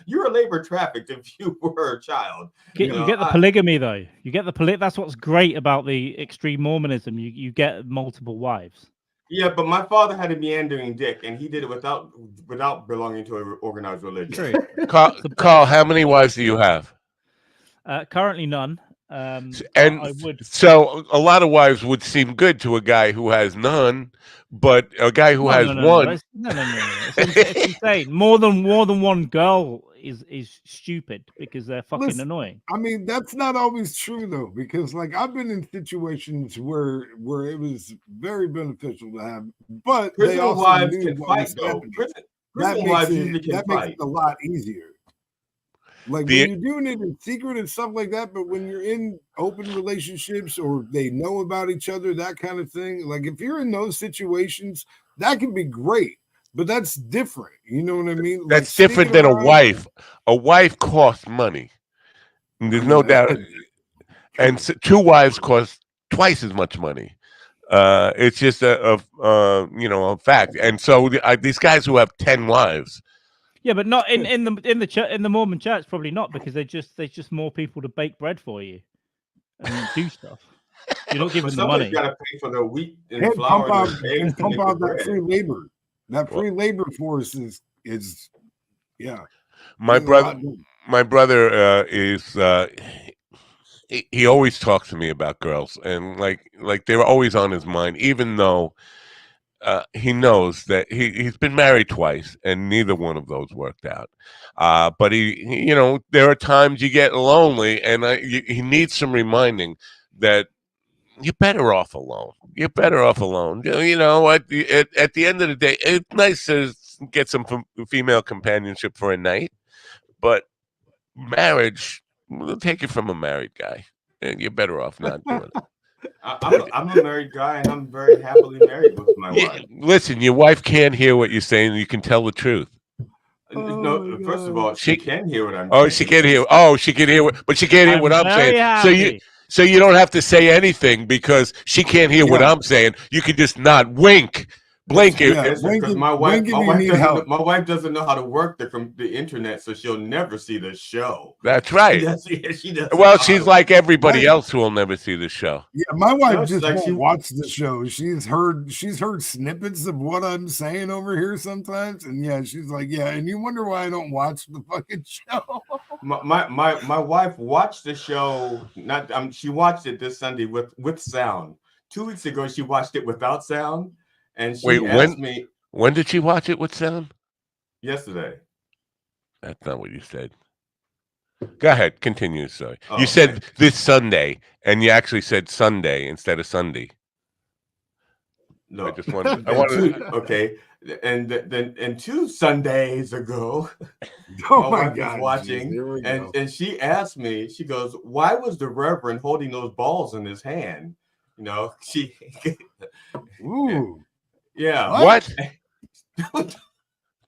You're labor trafficked if you were a child. You get the polygamy though. You get the That's what's great about the extreme Mormonism. You get multiple wives. Yeah, but my father had a meandering dick, and he did it without belonging to an organized religion. Carl, how many wives do you have? Currently none. So a lot of wives would seem good to a guy who has none, but a guy who has one. No. It's insane. More than one girl is stupid because they're fucking annoying. I mean, that's not always true though, because like I've been in situations where it was very beneficial to have, but prison they also wives knew can what fight was though. happening. Prison wives usually can that makes it a lot easier. Like when you're doing it in secret and stuff like that, but when you're in open relationships or they know about each other, that kind of thing, like if you're in those situations, that can be great, but that's different. You know what I mean? That's like different than a wife. A wife costs money. There's no doubt. And two wives cost twice as much money. It's just a fact. And so these guys who have 10 wives. Yeah, but not in the Mormon church, probably not, because there's just more people to bake bread for you and do stuff. You're not giving them money. Somebody's got to pay for the wheat and flour and pump out that free labor. That free labor force is yeah. My brother is he always talks to me about girls, and like they're always on his mind, even though he knows that he's been married twice and neither one of those worked out. But he there are times you get lonely, and he needs some reminding that you're better off alone. You're better off alone. You know, at the end of the day, it's nice to get some female companionship for a night, but marriage will take it from a married guy, and you're better off not doing it. I'm a married guy, and I'm very happily married with my wife. Listen, your wife can't hear what you're saying. You can tell the truth. No, first of all, she can hear what I'm saying. Oh, she can hear. Oh, she can hear. But she can't hear what I'm saying. Happy. So you don't have to say anything because she can't hear what I'm saying. You can just nod, wink, blink it. Because my wife doesn't know how to work the internet, so she'll never see the show. That's right. She does. Well, she's like everybody else who will never see the show. Yeah, my wife just won't watch the show. She's heard snippets of what I'm saying over here sometimes, and yeah, she's like, yeah, and you wonder why I don't watch the fucking show. My wife watched the show. She watched it this Sunday with sound. 2 weeks ago, she watched it without sound. And she asked me, when did she watch it with sound? Yesterday. That's not what you said. Go ahead, continue. Sorry, you said this Sunday, and you actually said Sunday instead of Sunday. No, I just wanted. Okay, and 2 Sundays ago, my God, was watching, and she asked me. She goes, "Why was the Reverend holding those balls in his hand?" You know, she. Ooh. Yeah. What?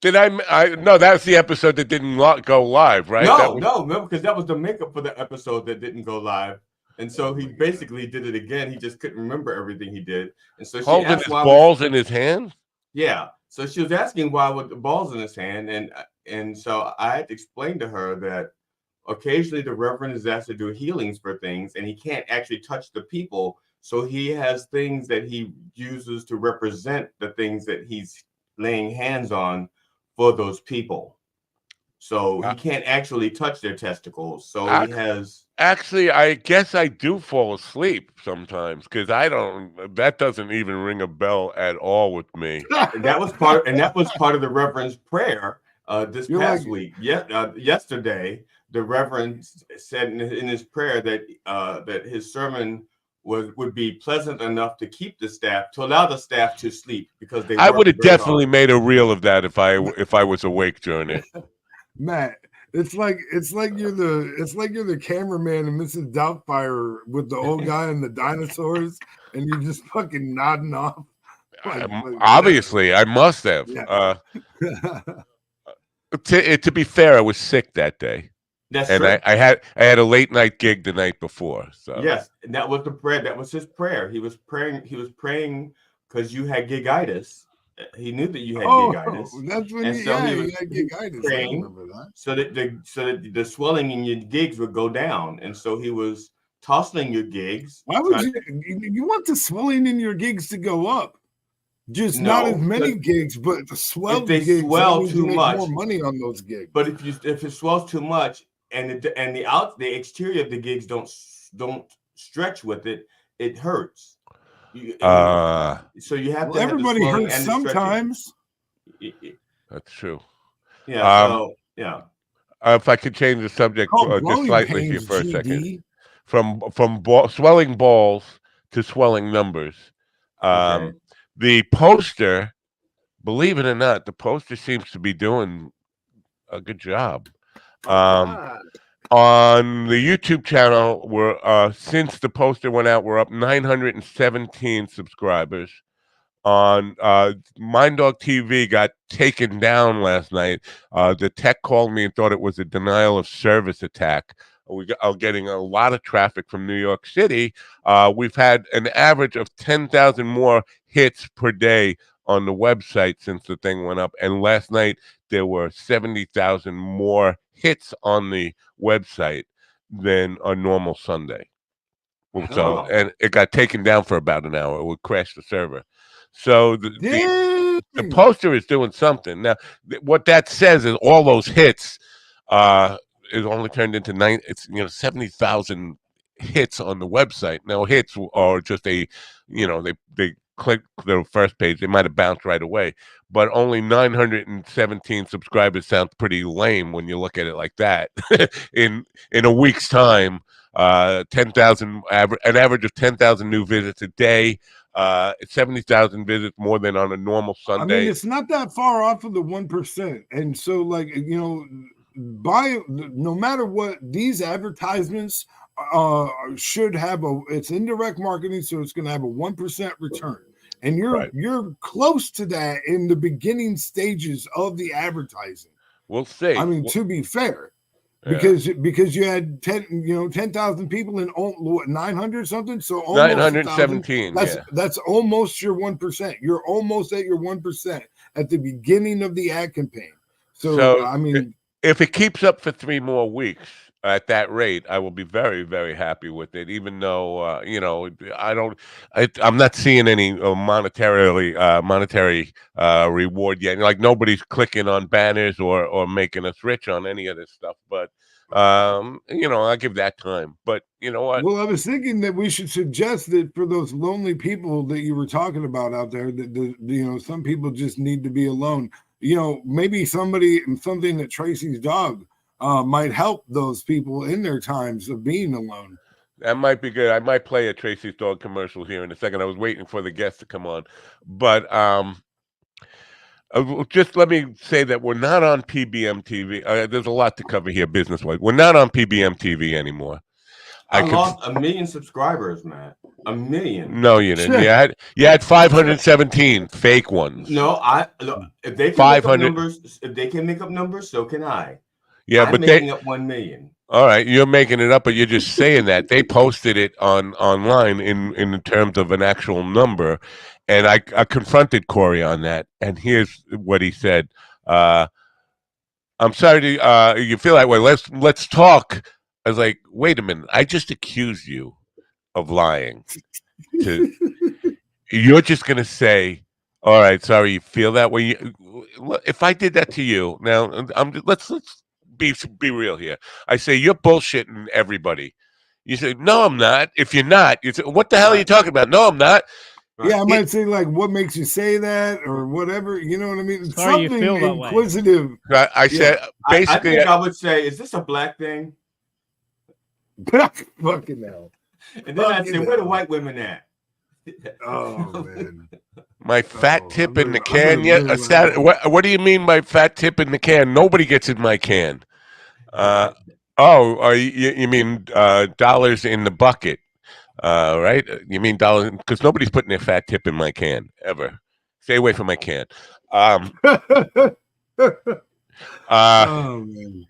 Did I? No, that was the episode that didn't go live, right? No, That was, no, remember, because that was the makeup for the episode that didn't go live. And so he basically did it again. He just couldn't remember everything he did. And so she holding asked his why balls in his hand. yeah. So she was asking why with the balls in his hand. And so I had to explain to her that occasionally the Reverend is asked to do healings for things, and he can't actually touch the people. So he has things that he uses to represent the things that he's laying hands on for those people. So he can't actually touch their testicles. So he has. Actually, I guess I do fall asleep sometimes because I don't. That doesn't even ring a bell at all with me. And that was part of the Reverend's prayer this past week. Yesterday, the Reverend said in his prayer that that his sermon would be pleasant enough to keep the staff, to allow the staff to sleep, because they I would have work very definitely hard. made a reel of that if I was awake during it. Matt, it's like you're the cameraman in Mrs. Doubtfire with the old guy and the dinosaurs, and you're just fucking nodding off. Obviously, I must have. Yeah. To be fair, I was sick that day. That's and true. I had a late night gig the night before. So yes, and that was the prayer. That was his prayer. He was praying because you had gigitis. He knew that you had gigitis. That's when and he had gigitis. Praying I remember that. so that the swelling in your gigs would go down, and so he was tossing your gigs. Why would you want the swelling in your gigs to go up? Just not as many gigs, but the swell gigs. If they swell too much, more money on those gigs. But if it swells too much and the exterior of the gigs don't stretch with it, it hurts. So you have to. Everybody hurts sometimes. That's true. Yeah. If I could change the subject just slightly here for a second, from swelling balls to swelling numbers. The poster, believe it or not, the poster seems to be doing a good job. On the YouTube channel, we're since the poster went out, we're up 917 subscribers. On Mind Dog TV got taken down last night. The tech called me and thought it was a denial of service attack. We are getting a lot of traffic from New York City. We've had an average of 10,000 more hits per day on the website since the thing went up. And last night, there were 70,000 more hits on the website than a normal Sunday. So, and it got taken down for about an hour. It would crash the server. So the poster is doing something. Now, what that says is all those hits is only turned into 70,000 hits on the website. Now, hits are just they click the first page, they might have bounced right away, but only 917 subscribers sounds pretty lame when you look at it like that. in a week's time, 10,000 an average of 10,000 new visits a day. 70,000 visits more than on a normal Sunday. I mean, it's not that far off of the 1%, and so no matter what, these advertisements should have it's indirect marketing, so it's going to have a 1% return, and you're close to that in the beginning stages of the advertising. We'll see. I mean, to be fair, because you had 10,000 people in 900 something, so almost 917. That's almost your 1%. You're almost at your 1% at the beginning of the ad campaign. So I mean, if it keeps up for 3 more weeks at that rate, I will be very, very happy with it. Even though I'm not seeing any monetary reward yet. Like nobody's clicking on banners or making us rich on any of this stuff. But I give that time. But you know what? Well, I was thinking that we should suggest that for those lonely people that you were talking about out there, that some people just need to be alone. Maybe something that Tracy's dog might help those people in their times of being alone. That might be good. I might play a Tracy's dog commercial here in a second. I was waiting for the guest to come on, but just let me say that we're not on PBM TV. There's a lot to cover here business-wise. We're not on PBM TV anymore. I lost 1 million subscribers, man. 1 million. No, you didn't. You had 517 fake ones. No, look, if they can make up numbers, so can I. Yeah, I'm making up 1 million. All right, you're making it up, but you're just saying that. They posted it online in terms of an actual number, and I confronted Corey on that, and here's what he said. I'm sorry to you feel that way. Let's talk. I was like, wait a minute, I just accused you of lying. You're just gonna say, all right, sorry, you feel that way. If I did that to you, now let's be real here. I say you're bullshitting everybody. You say, no, I'm not. If you're not, you say, what the hell are you talking about? No, I'm not. Yeah, I might say like, what makes you say that, or whatever. You know what I mean? Sorry, something you feel inquisitive. I said basically. I think I would say, is this a black thing? Fucking hell. And then I'd say, where the white women at? Oh man. My fat tip in the can yet? What do you mean by fat tip in the can? Nobody gets in my can. You mean dollars in the bucket, right? You mean dollars because nobody's putting their fat tip in my can ever. Stay away from my can. Oh man.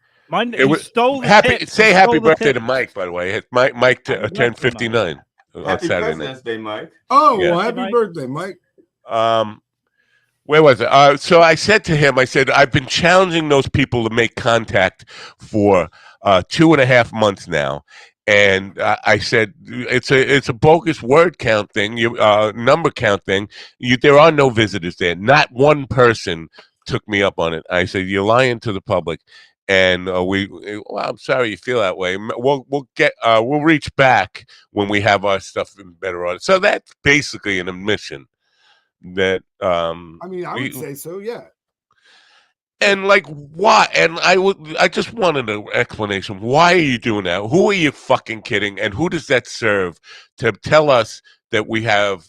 Stole the happy. tip. Say happy birthday to Mike, by the way. Mike turned 59 on Saturday President's Day, Mike. Oh, well, happy birthday, Mike. Where was it? So I said to him, I said, I've been challenging those people to make contact for 2.5 months now. And I said, it's a bogus word count thing, number count thing. There are no visitors there. Not one person took me up on it. I said, you're lying to the public. And I'm sorry you feel that way. We'll reach back when we have our stuff in better order. So that's basically an admission that I mean, I would say so, yeah. And like why? And I just wanted an explanation. Why are you doing that? Who are you fucking kidding? And who does that serve to tell us that we have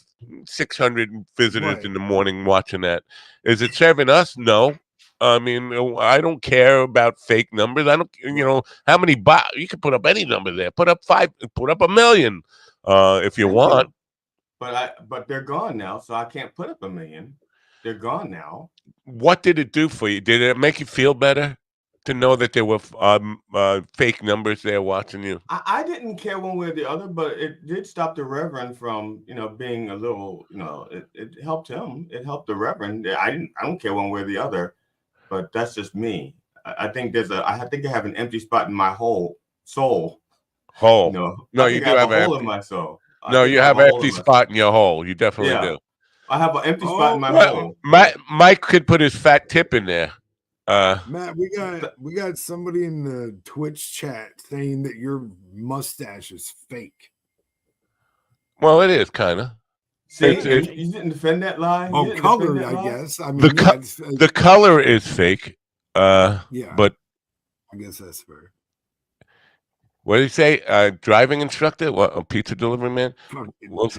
600 visitors in the morning watching that? Is it serving us? No. I mean, I don't care about fake numbers. I don't, how many you can put up any number there. Put up 1 million, if you want. But they're gone now, so I can't put up 1 million. They're gone now. What did it do for you? Did it make you feel better to know that there were fake numbers there watching you? I didn't care one way or the other, but it did stop the Reverend from, being a little, it helped him. It helped the Reverend. I don't care one way or the other. But that's just me. I think I have an empty spot in my whole soul. Hole? No, you do have a hole in my soul. No, you have an empty spot in your hole. You definitely do. I have an empty spot in my hole. Mike could put his fat tip in there. Matt, we got somebody in the Twitch chat saying that your mustache is fake. Well, it is kind of. See, you didn't defend that lie. Oh, colored, I guess. I mean, the color is fake. Yeah, but I guess that's fair. What did he say? Driving instructor? What? A pizza delivery man?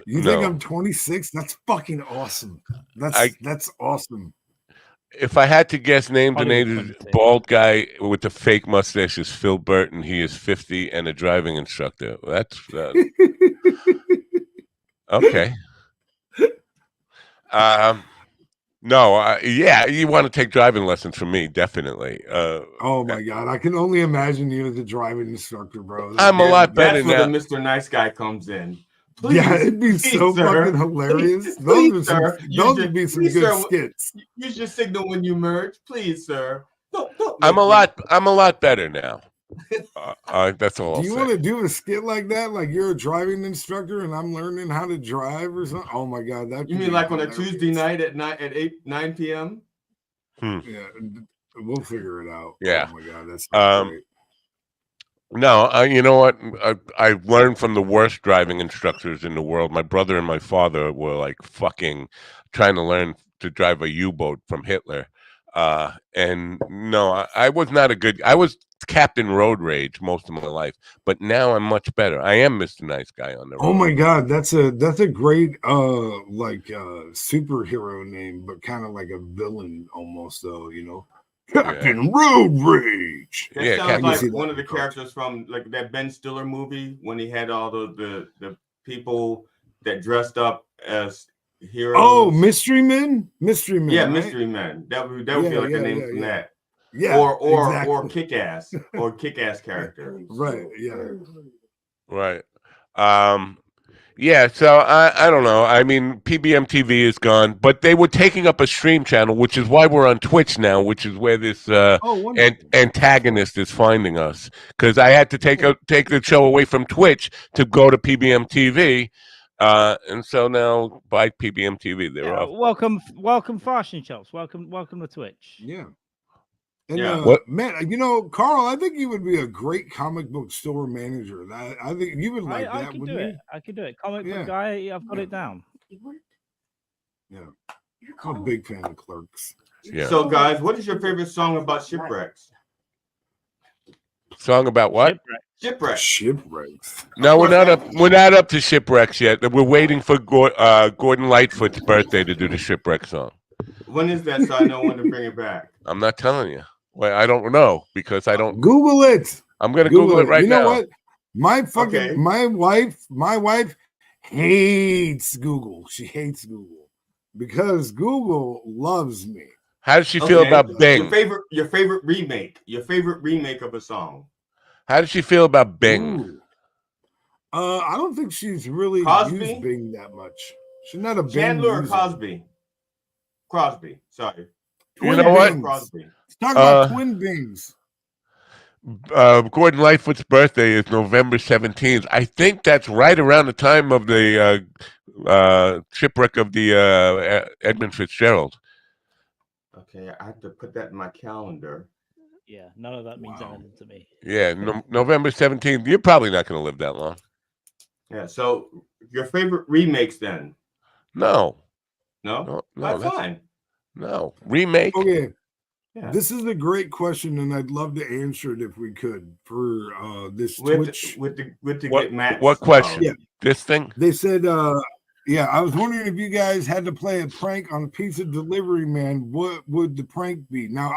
You think I'm 26? That's fucking awesome. That's awesome. If I had to guess, name the bald guy with the fake mustache is Phil Burton. He is 50 and a driving instructor. That's okay. Yeah, you want to take driving lessons from me, definitely. Oh my God, I can only imagine you as a driving instructor, bro. I'm a lot better now. That's where the Mr. Nice Guy comes in. Please, yeah, it'd be so fucking hilarious. Those would be some good skits. Use your signal when you merge, please, sir. Don't I'm a lot better now. That's all. Do you want to do a skit like that? Like you're a driving instructor and I'm learning how to drive or something? Oh my God, that. You mean like on a Tuesday night at 9 p.m.? Yeah, we'll figure it out. Yeah. Oh my God, that's great. No, you know what? I learned from the worst driving instructors in the world. My brother and my father were like fucking trying to learn to drive a U-boat from Hitler. And no, I was not I was Captain Road Rage most of my life, but now I'm much better. I am Mr. Nice Guy on the road. Oh my God, that's a great superhero name, but kind of like a villain almost though, Captain Road Rage. Coach. That Yeah, sounds Captain like see that one of the in Coach. characters from like that Ben Stiller movie when he had all the people that dressed up as Oh, heroes. Mystery Men, Yeah, right? Mystery Men. That would Yeah, be like a yeah, name yeah, from yeah. that. Yeah, Or exactly. kick-ass character. Right. Yeah. right. Yeah, so I don't know. I mean, PBM TV is gone, but they were taking up a stream channel, which is why we're on Twitch now, which is where this Oh, wonderful. antagonist is finding us. Because I had to take the show away from Twitch to go to PBM TV, and so now by PBM TV they're Yeah, off. welcome, fashion shops. Welcome to Twitch. Yeah. And Yeah. What? man, Carl, I think you would be a great comic book store manager. I think you would like I that, can wouldn't do you? it. I can do it. Comic Yeah. book guy. I've got it down. Yeah. I'm a big fan of Clerks. Yeah. So guys, what is your favorite song about shipwrecks? Song about what? Shipwrecks. Shipwrecks. No, we're not up to shipwrecks yet. We're waiting for Gordon Lightfoot's birthday to do the shipwreck song. When is that so I know when to bring it back? I'm not telling you. Well, I don't know because I don't. Google it. I'm gonna Google it right You know now. what? My wife hates Google. She hates Google because Google loves me. How does she feel about Bing? Your favorite remake of a song. How does she feel about Bing? Ooh. I don't think she's really Cosby? used Bing that much. She's not a Bing Chandler or user. Crosby. Sorry. You know what? Crosby. Let's talk about twin Bings. Gordon Lightfoot's birthday is November 17th. I think that's right around the time of the shipwreck of the Edmund Fitzgerald. Okay, I have to put that in my calendar. Yeah, none of that means anything to me. Yeah, November 17th. You're probably not going to live that long. Yeah, so your favorite remakes then? No. That's fine. No. Remake? Okay. Yeah. This is a great question, and I'd love to answer it if we could for this Twitch. What question? Yeah. This thing? They said, I was wondering if you guys had to play a prank on a pizza delivery man, what would the prank be? Now,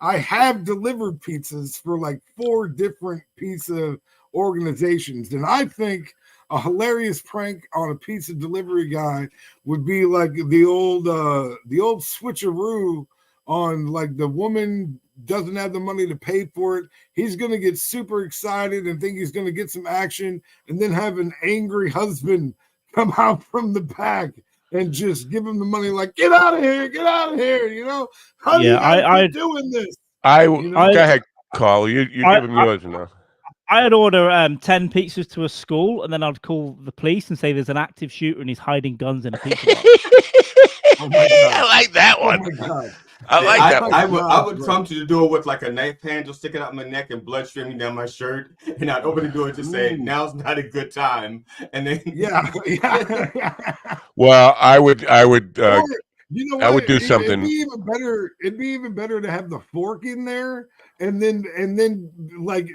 I have delivered pizzas for like 4 different pizza organizations, and I think a hilarious prank on a pizza delivery guy would be like the old switcheroo on like the woman doesn't have the money to pay for it. He's going to get super excited and think he's going to get some action, and then have an angry husband come out from the back and just give him the money like, get out of here, how do you guys keep doing this? Go ahead, Carl. You give him yours now. I'd order 10 pizzas to a school, and then I'd call the police and say there's an active shooter and he's hiding guns in a pizza box. Oh my God. I like that one. Oh my God. I like that one. I would come to the door with like a knife handle sticking out my neck and blood streaming down my shirt, and I'd open the door to say, "Now's not a good time." And then yeah. Well, I would. You know what? I would do something. It'd be even better to have the fork in there, and then like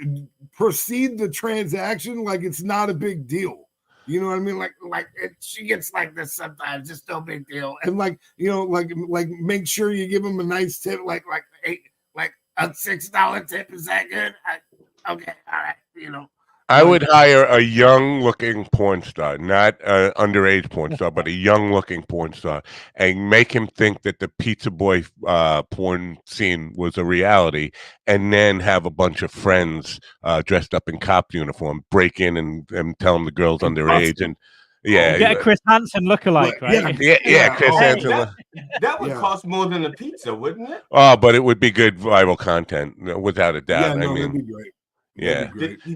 proceed the transaction like it's not a big deal. You know what I mean? Like she gets like this sometimes, just no big deal. And like make sure you give them a nice tip, like a $6 tip. Is that good? Okay, all right. I would hire a young-looking porn star, not an underage porn star, but a young-looking porn star, and make him think that the Pizza Boy porn scene was a reality, and then have a bunch of friends dressed up in cop uniform break in and tell him the girl's underage, and get a Chris Hansen lookalike, right? Yeah, Chris Hansen. That would cost more than a pizza, wouldn't it? Oh, but it would be good viral content, without a doubt. Yeah, that'd be great. Yeah,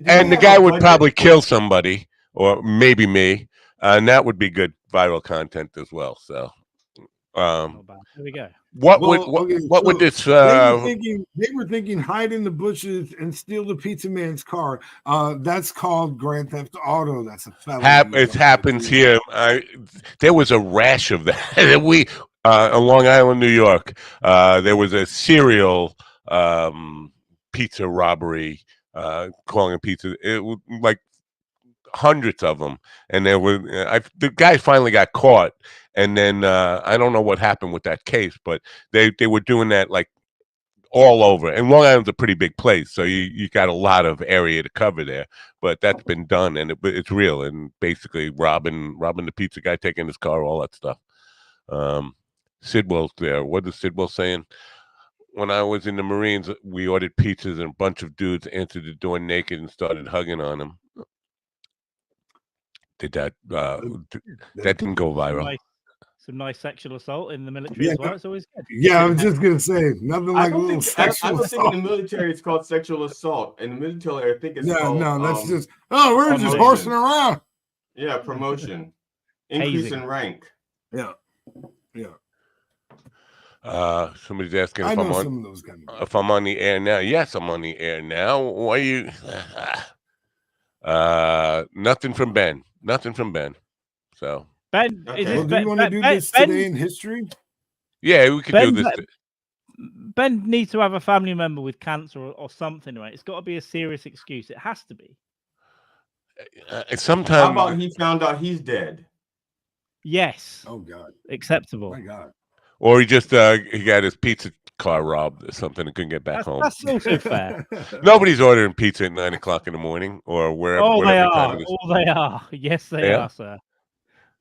and the guy would probably kill somebody, or maybe me, and that would be good viral content as well. So, Here we go. What would this? They were thinking hide in the bushes and steal the pizza man's car. That's called Grand Theft Auto. That's a felony. It happens here. There was a rash of that. We on Long Island, New York. There was a serial pizza robbery. Calling a pizza, it was like hundreds of them, and there were the guy finally got caught, and then I don't know what happened with that case, but they were doing that like all over. And Long Island's a pretty big place, so you got a lot of area to cover there. But that's been done, and it's real. And basically, robbing the pizza guy, taking his car, all that stuff. Sidwell's there. What is Sidwell saying? When I was in the Marines, we ordered pizzas, and a bunch of dudes answered the door naked and started hugging on them. Did that? That didn't go viral. Some nice sexual assault in the military as well. It's always good. Yeah, I was just gonna say nothing like a little sexual I don't assault. think in the military it's called sexual assault. In the military, I think it's called. No, that's just we're just horsing around. Yeah, promotion, increase in rank. Yeah. Somebody's asking I know some of those kind of if I'm on the air now. Yes, I'm on the air now. Why you? Nothing from Ben. Nothing from Ben. So. Ben, Okay. do you want to do this today in history? Yeah, we could do this. Ben needs to have a family member with cancer or something, right? It's got to be a serious excuse. It has to be. Sometimes. How about he found out he's dead? Yes. Oh God. Acceptable. My God. Or he just he got his pizza car robbed or something and couldn't get back home. That's also fair. Nobody's ordering pizza at 9 o'clock in the morning or wherever. Oh, they are. Time it is. Oh, they are. Yes, they are, sir.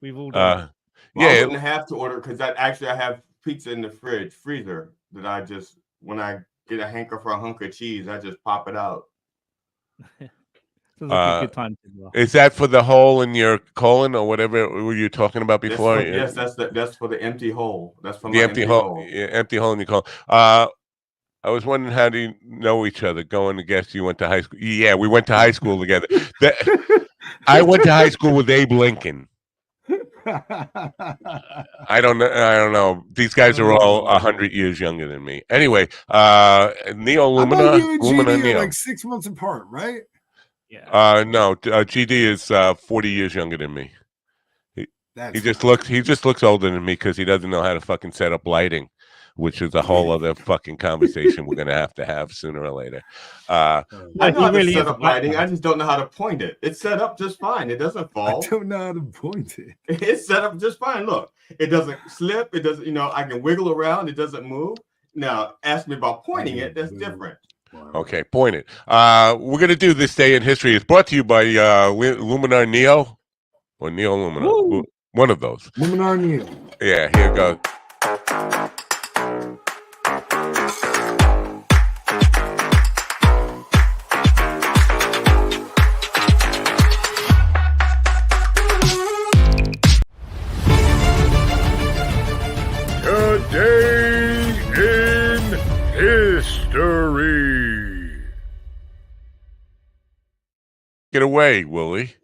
We've all done. Well, I wouldn't have to order because I have pizza in the freezer that I just, when I get a hanker for a hunk of cheese, I just pop it out. Sounds like a good time. Is that for the hole in your colon or whatever were you talking about before? Yes, that's for the empty hole. That's for the my empty hole. Yeah, empty hole in your colon. I was wondering, how do you know each other? Going to guess you went to high school. Yeah, we went to high school together. I went to high school with Abe Lincoln. I don't know. These guys are all 100 years younger than me. Anyway, Neo Lumina. You and GD are like 6 months apart, right? Yeah. No, GD is 40 years younger than me. He just looks older than me because he doesn't know how to fucking set up lighting, which is a whole other fucking conversation we're gonna have sooner or later. I know how to set up lighting. I just don't know how to point it. It's set up just fine. It doesn't fall. I don't know how to point it. It's set up just fine. Look, it doesn't slip. It doesn't. I can wiggle around. It doesn't move. Now, ask me about pointing it. That's different. Okay, point it. We're gonna do this day in history. It's brought to you by Luminar Neo or Neo Lumina. Woo. One of those. Luminar Neo. Yeah, here it goes. Today in history. Get away, Willie.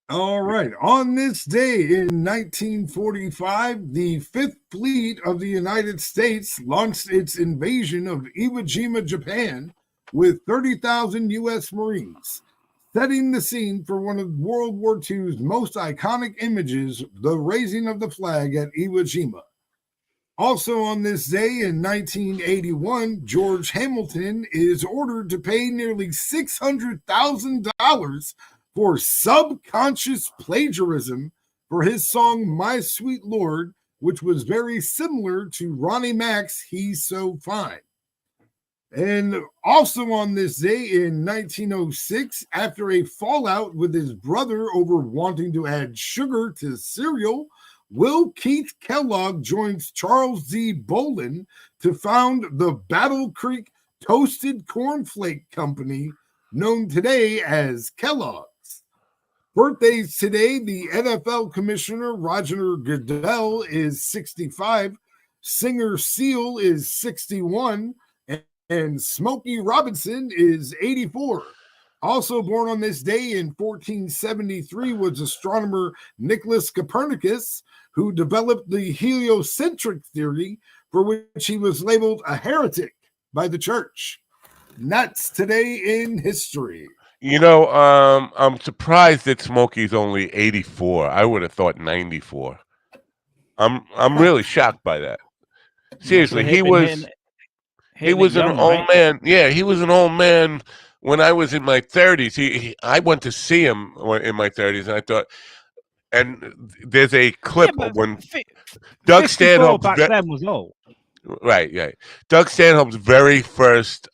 All right. On this day in 1945, the Fifth Fleet of the United States launched its invasion of Iwo Jima, Japan, with 30,000 U.S. Marines, setting the scene for one of World War II's most iconic images, the raising of the flag at Iwo Jima. Also on this day in 1981, George Hamilton is ordered to pay nearly $600,000 for subconscious plagiarism for his song My Sweet Lord, which was very similar to Ronnie Mac's He's So Fine. And also on this day in 1906, after a fallout with his brother over wanting to add sugar to cereal, Will Keith Kellogg joins Charles D. Bolin to found the Battle Creek Toasted Cornflake Company, known today as Kellogg's. Birthdays today, the NFL commissioner Roger Goodell is 65, singer Seal is 61, and Smokey Robinson is 84. Also born on this day in 1473 was astronomer Nicholas Copernicus, who developed the heliocentric theory, for which he was labeled a heretic by the church. And that's today in history. I'm surprised that Smokey's only 84. I would have thought 94. I'm really shocked by that. Seriously, he was an old man. Yeah, he was an old man when I was in my 30s. I went to see him in my 30s, and I thought, and there's a clip of when Doug Stanhope back then was old. Right. Doug Stanhope's very first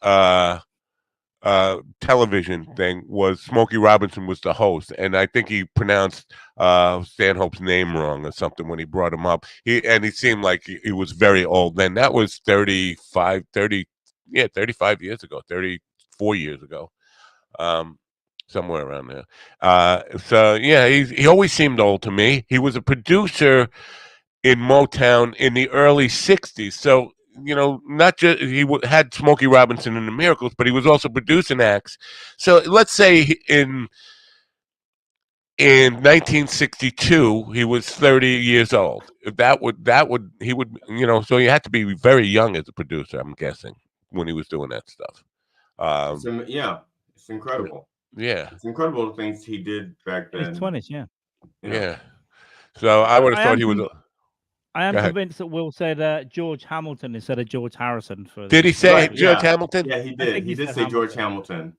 television thing was Smokey Robinson was the host, and I think he pronounced Stanhope's name wrong or something when he brought him up. He seemed like he was very old then. That was 35 years ago, 34 years ago. Somewhere around there. So yeah, he always seemed old to me. He was a producer in Motown in the early '60s. So not just had Smokey Robinson and the Miracles, but he was also producing acts. So let's say in 1962 he was 30 years old. He would So you had to be very young as a producer, I'm guessing, when he was doing that stuff. It's incredible. Yeah, it's incredible the things he did back then. His 20s, yeah. Yeah. So I would have thought he was. I am convinced that Will said George Hamilton instead of George Harrison. Did he say George Hamilton? Yeah, he did. He did say George Hamilton.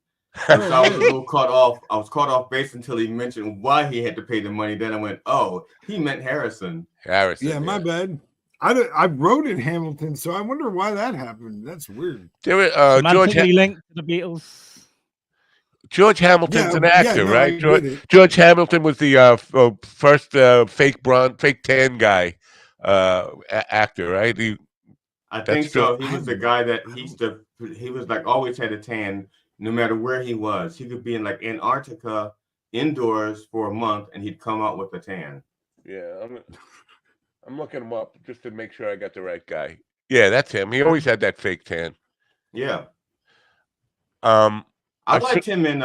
I was a little caught off. I was caught off base until he mentioned why he had to pay the money. Then I went, oh, he meant Harrison. Yeah, my bad. I wrote it Hamilton, so I wonder why that happened. That's weird. George linked to the Beatles. George Hamilton's an actor, right? George Hamilton was the first fake tan guy actor, right? I think so. He was the guy that he was like always had a tan no matter where he was. He could be in like Antarctica indoors for a month and he'd come out with a tan. Yeah, I'm looking him up just to make sure I got the right guy. Yeah, that's him. He always had that fake tan. Yeah. I liked him in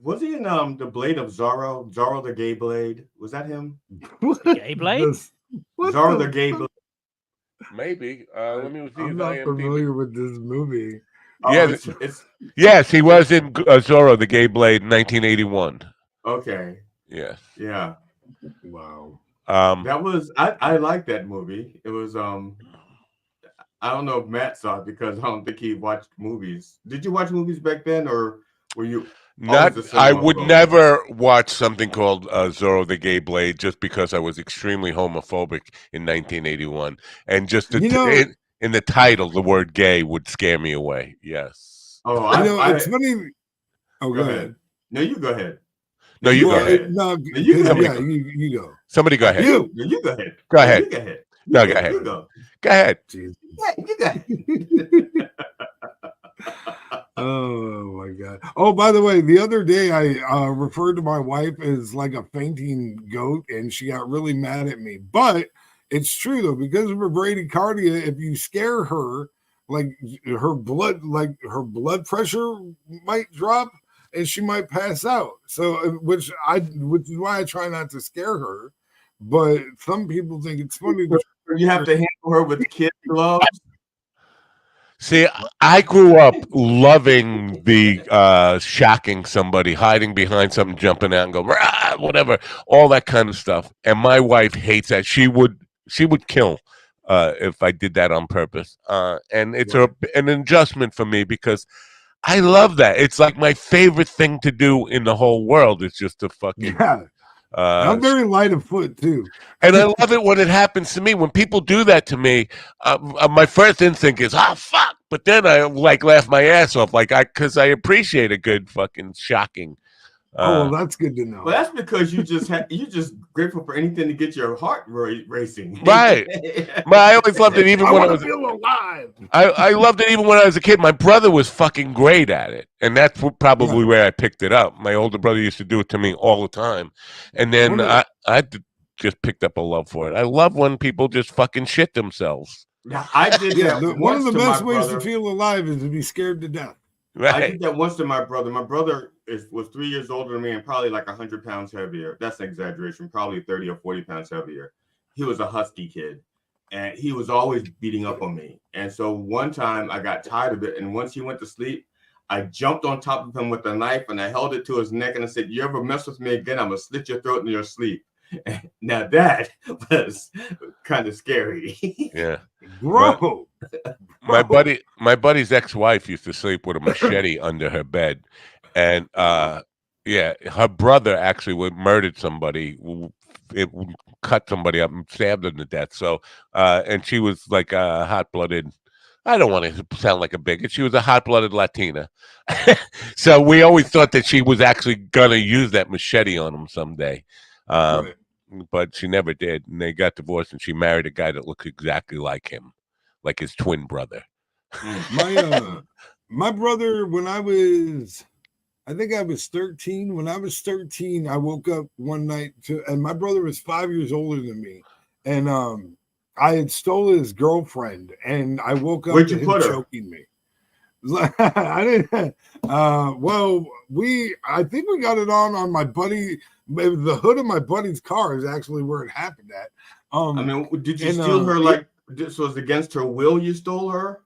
was he in the Blade of Zorro? Zorro the Gay Blade? Was that him? Gay Blade? Zorro the Gay Blade. Maybe. Let me see. I'm not familiar with this movie. Yeah, yes, he was in Zorro the Gay Blade in 1981. Okay. Yes. Yeah. Wow. That was I liked that movie. It was I don't know if Matt saw it because I don't think he watched movies. Did you watch movies back then, or were you? I would never watch something called Zorro the Gay Blade just because I was extremely homophobic in 1981, and just in the title, the word "gay" would scare me away. Yes. Oh, it's funny. Oh, go ahead. No, you go ahead. No, you go ahead. No, you go. Somebody go ahead. You go ahead. Go ahead. You go ahead. No, go ahead. Go ahead. Yeah, you go ahead. Oh my god! Oh, by the way, the other day I referred to my wife as like a fainting goat, and she got really mad at me. But it's true though, because of her bradycardia. If you scare her, like her blood pressure might drop, and she might pass out. So, which is why I try not to scare her. But some people think it's funny. You have to handle her with kid gloves. See, I grew up loving the shocking somebody, hiding behind something, jumping out and go, rah, whatever, all that kind of stuff. And my wife hates that. She would kill if I did that on purpose. And it's an adjustment for me because I love that. It's like my favorite thing to do in the whole world. It's just to fucking I'm very light of foot too, and I love it when it happens to me. When people do that to me, my first instinct is fuck, but then I like laugh my ass off, because I appreciate a good fucking shocking. Well, that's good to know. Well, that's because you just grateful for anything to get your heart racing. Right. But I always loved it even when I was feel alive. I loved it even when I was a kid. My brother was fucking great at it, and that's probably where I picked it up. My older brother used to do it to me all the time, and then I just picked up a love for it. I love when people just fucking shit themselves. I did that. One of the best ways to feel alive is to be scared to death. Right. I did that once to my brother. My brother was 3 years older than me and probably like 100 pounds heavier. That's an exaggeration. Probably 30 or 40 pounds heavier. He was a husky kid, and he was always beating up on me. And so one time I got tired of it, and once he went to sleep, I jumped on top of him with a knife, and I held it to his neck, and I said, "You ever mess with me again, I'm gonna slit your throat in your sleep." Now that was kind of scary. Yeah, bro. My buddy's ex-wife used to sleep with a machete under her bed, and her brother actually murdered somebody. It cut somebody up and stabbed them to death. So, and she was like a hot-blooded I don't want to sound like a bigot. She was a hot-blooded Latina. So we always thought that she was actually going to use that machete on him someday. Right. But she never did. And they got divorced, and she married a guy that looked exactly like him, like his twin brother. My brother, when I think I was 13. When I was 13, I woke up one night and my brother was 5 years older than me. And I had stolen his girlfriend, and I woke up to him choking me. I didn't. Well, I think we got it on my buddy. The hood of my buddy's car is actually where it happened at. I mean, did you steal her like this was against her will? You stole her?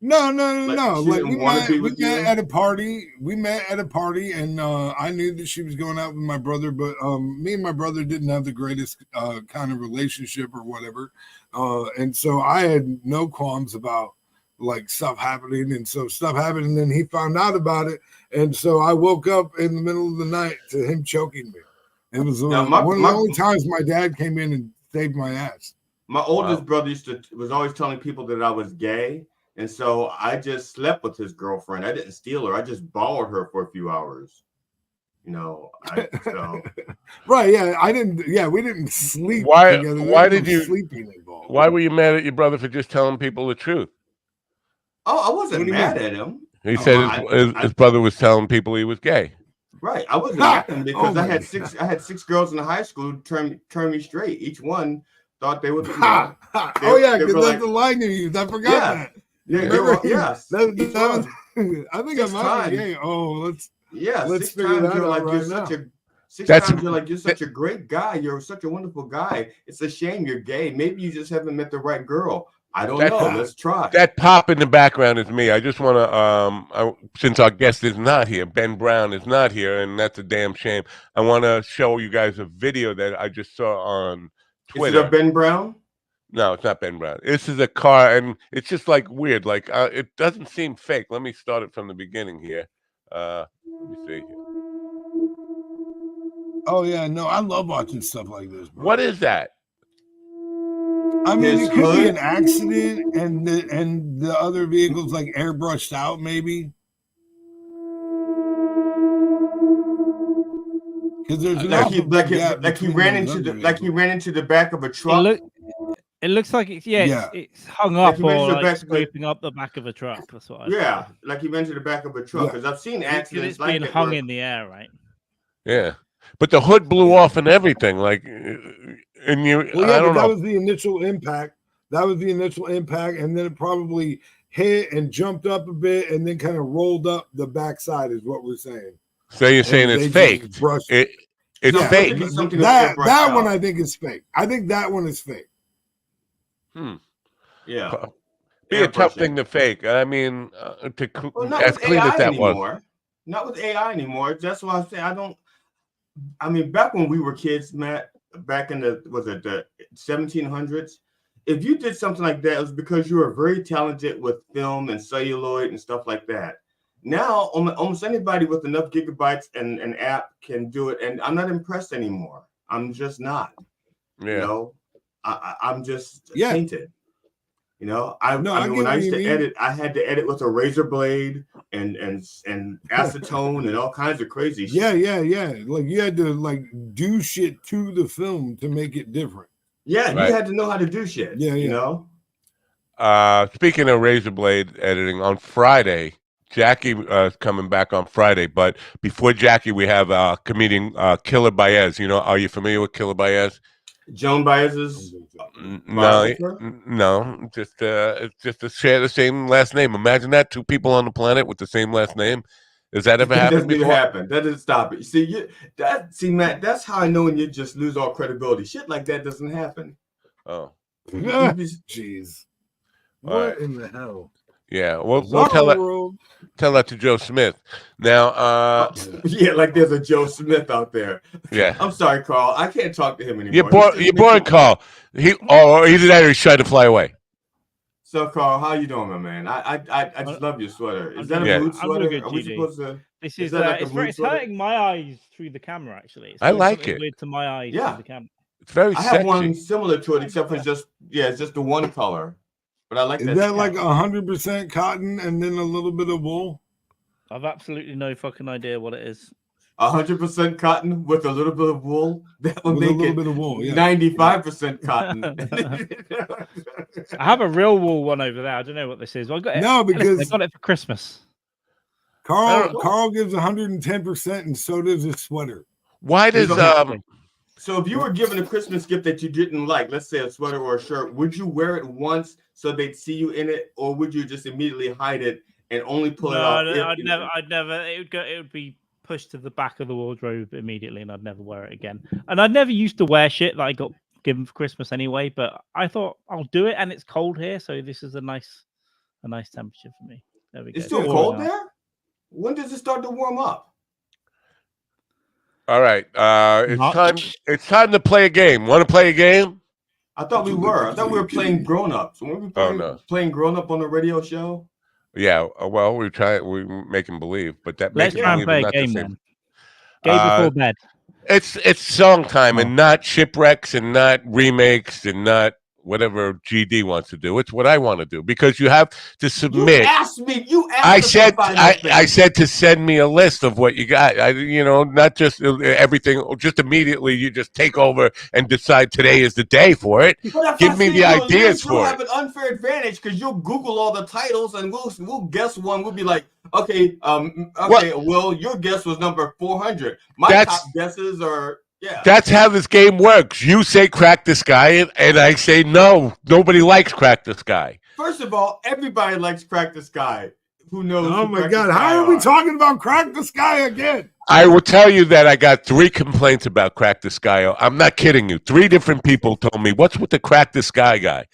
No. Like we met at a party. We met at a party, and I knew that she was going out with my brother, but me and my brother didn't have the greatest kind of relationship or whatever, and so I had no qualms about like stuff happening, and so stuff happened, and then he found out about it, and so I woke up in the middle of the night to him choking me. It was one of the only times my dad came in and saved my ass. My oldest brother was always telling people that I was gay. And so I just slept with his girlfriend. I didn't steal her. I just borrowed her for a few hours. You know, right? Yeah, I didn't. Yeah, we didn't sleep together. Why did you sleeping involved? Why were you mad at your brother for just telling people the truth? Oh, I wasn't mad at him. He said his brother was telling people he was gay. Right. I wasn't mad at him because I had six girls in high school turn me straight. Each one thought they would. Yeah, because that's the line you used. I forgot that. Yes. I think I might be gay. Oh, let's figure that out right now. Times you're like, you're such a great guy. You're such a wonderful guy. It's a shame you're gay. Maybe you just haven't met the right girl. I don't know. Let's try. That pop in the background is me. I just want to, since our guest is not here, Ben Brown is not here, and that's a damn shame. I want to show you guys a video that I just saw on Twitter. Is it a Ben Brown? No, it's not Ben Brown. This is a car, and it's just like weird. Like it doesn't seem fake. Let me start it from the beginning here. Let me see here. Oh yeah, no, I love watching stuff like this, bro. What is that? I mean, it could be an accident, and the other vehicles like airbrushed out, maybe. Because there's he ran into the back of a truck. It looks like it's hung up or scraping up the back of a truck. That's what like he ran to the back of a truck. Because I've seen accidents like being hung in the air, right? Yeah, but the hood blew off and everything. Like, and you, I don't know. That was the initial impact. And then it probably hit and jumped up a bit, and then kind of rolled up the backside. Is what we're saying. So you're saying it's fake? It's fake. That one I think is fake. I think that one is fake. Yeah. Be a tough thing to fake. I mean, as clean as that was. Not with AI anymore. That's why I say I mean, back when we were kids, Matt, back in the 1700s, if you did something like that, it was because you were very talented with film and celluloid and stuff like that. Now, almost anybody with enough gigabytes and an app can do it, and I'm not impressed anymore. I'm just not. Yeah. You know, I'm just tainted. You know, I mean, when I used to edit, I had to edit with a razor blade and acetone and all kinds of crazy shit. Yeah. Like you had to do shit to the film to make it different. Yeah, right. You had to know how to do shit. Yeah. You know. Speaking of razor blade editing, on Friday, Jackie is coming back on Friday. But before Jackie, we have comedian Killer Baez. You know, are you familiar with Killer Baez? Joan Baez's no, just it's just to share the same last name. Imagine that, two people on the planet with the same last name. Does that ever happen? That doesn't happen. That doesn't stop it. See, Matt, that's how I know when you just lose all credibility. Shit like that doesn't happen. Oh, jeez, what in the hell? Yeah, we'll tell that to Joe Smith. Now, like there's a Joe Smith out there. Yeah. I'm sorry, Carl. I can't talk to him anymore. You're boring, Carl. Either that or he's trying to fly away. So, Carl, how you doing, my man? I just love your sweater. Is that a mood sweater? Are we supposed to? This is it's hurting my eyes through the camera. Actually, I like it. Weird to my eyes through the camera. It's very. I have one similar to it, except for it's just the one color. but I like Is that. that like 100% cotton and then a little bit of wool? I've absolutely no fucking idea what it is. 100% cotton with a little bit of wool. That would With a make little it bit of wool, yeah. 95% cotton. I have a real wool one over there. I don't know what this is. I got it. No, because I got it for Christmas. Carl gives 110%, and so does his sweater. Why does So if you were given a Christmas gift that you didn't like, let's say a sweater or a shirt, would you wear it once so they'd see you in it, or would you just immediately hide it and only pull it out? I'd never. It would be pushed to the back of the wardrobe immediately, and I'd never wear it again. And I never used to wear shit that I got given for Christmas anyway. But I thought I'll do it, and it's cold here, so this is a nice temperature for me. There we go. It's still cold there. When does it start to warm up? All right, it's time to play a game. Want to play a game? I thought we were. I thought we were playing grown ups. When we playing grown up on the radio show. Yeah, well, we make him believe, but that let's makes try and play a game then. Game before bed. It's song time and not shipwrecks and not remakes and not whatever GD wants to do. It's what I want to do because you have to submit. You asked me. I said to send me a list of what you got. Not just everything. Just immediately, you just take over and decide today is the day for it. Give me the ideas for it. You'll have an unfair advantage because you'll Google all the titles and we'll guess one. We'll be like, okay, Will, your guess was number 400. My top guesses are. Yeah. That's how this game works. You say crack the sky, and I say no. Nobody likes crack the sky. First of all, everybody likes crack the sky. Who knows? Oh my God! How are we talking about crack the sky again? I will tell you that I got 3 complaints about crack the sky. I'm not kidding you. 3 different people told me, "What's with the crack the sky guy?"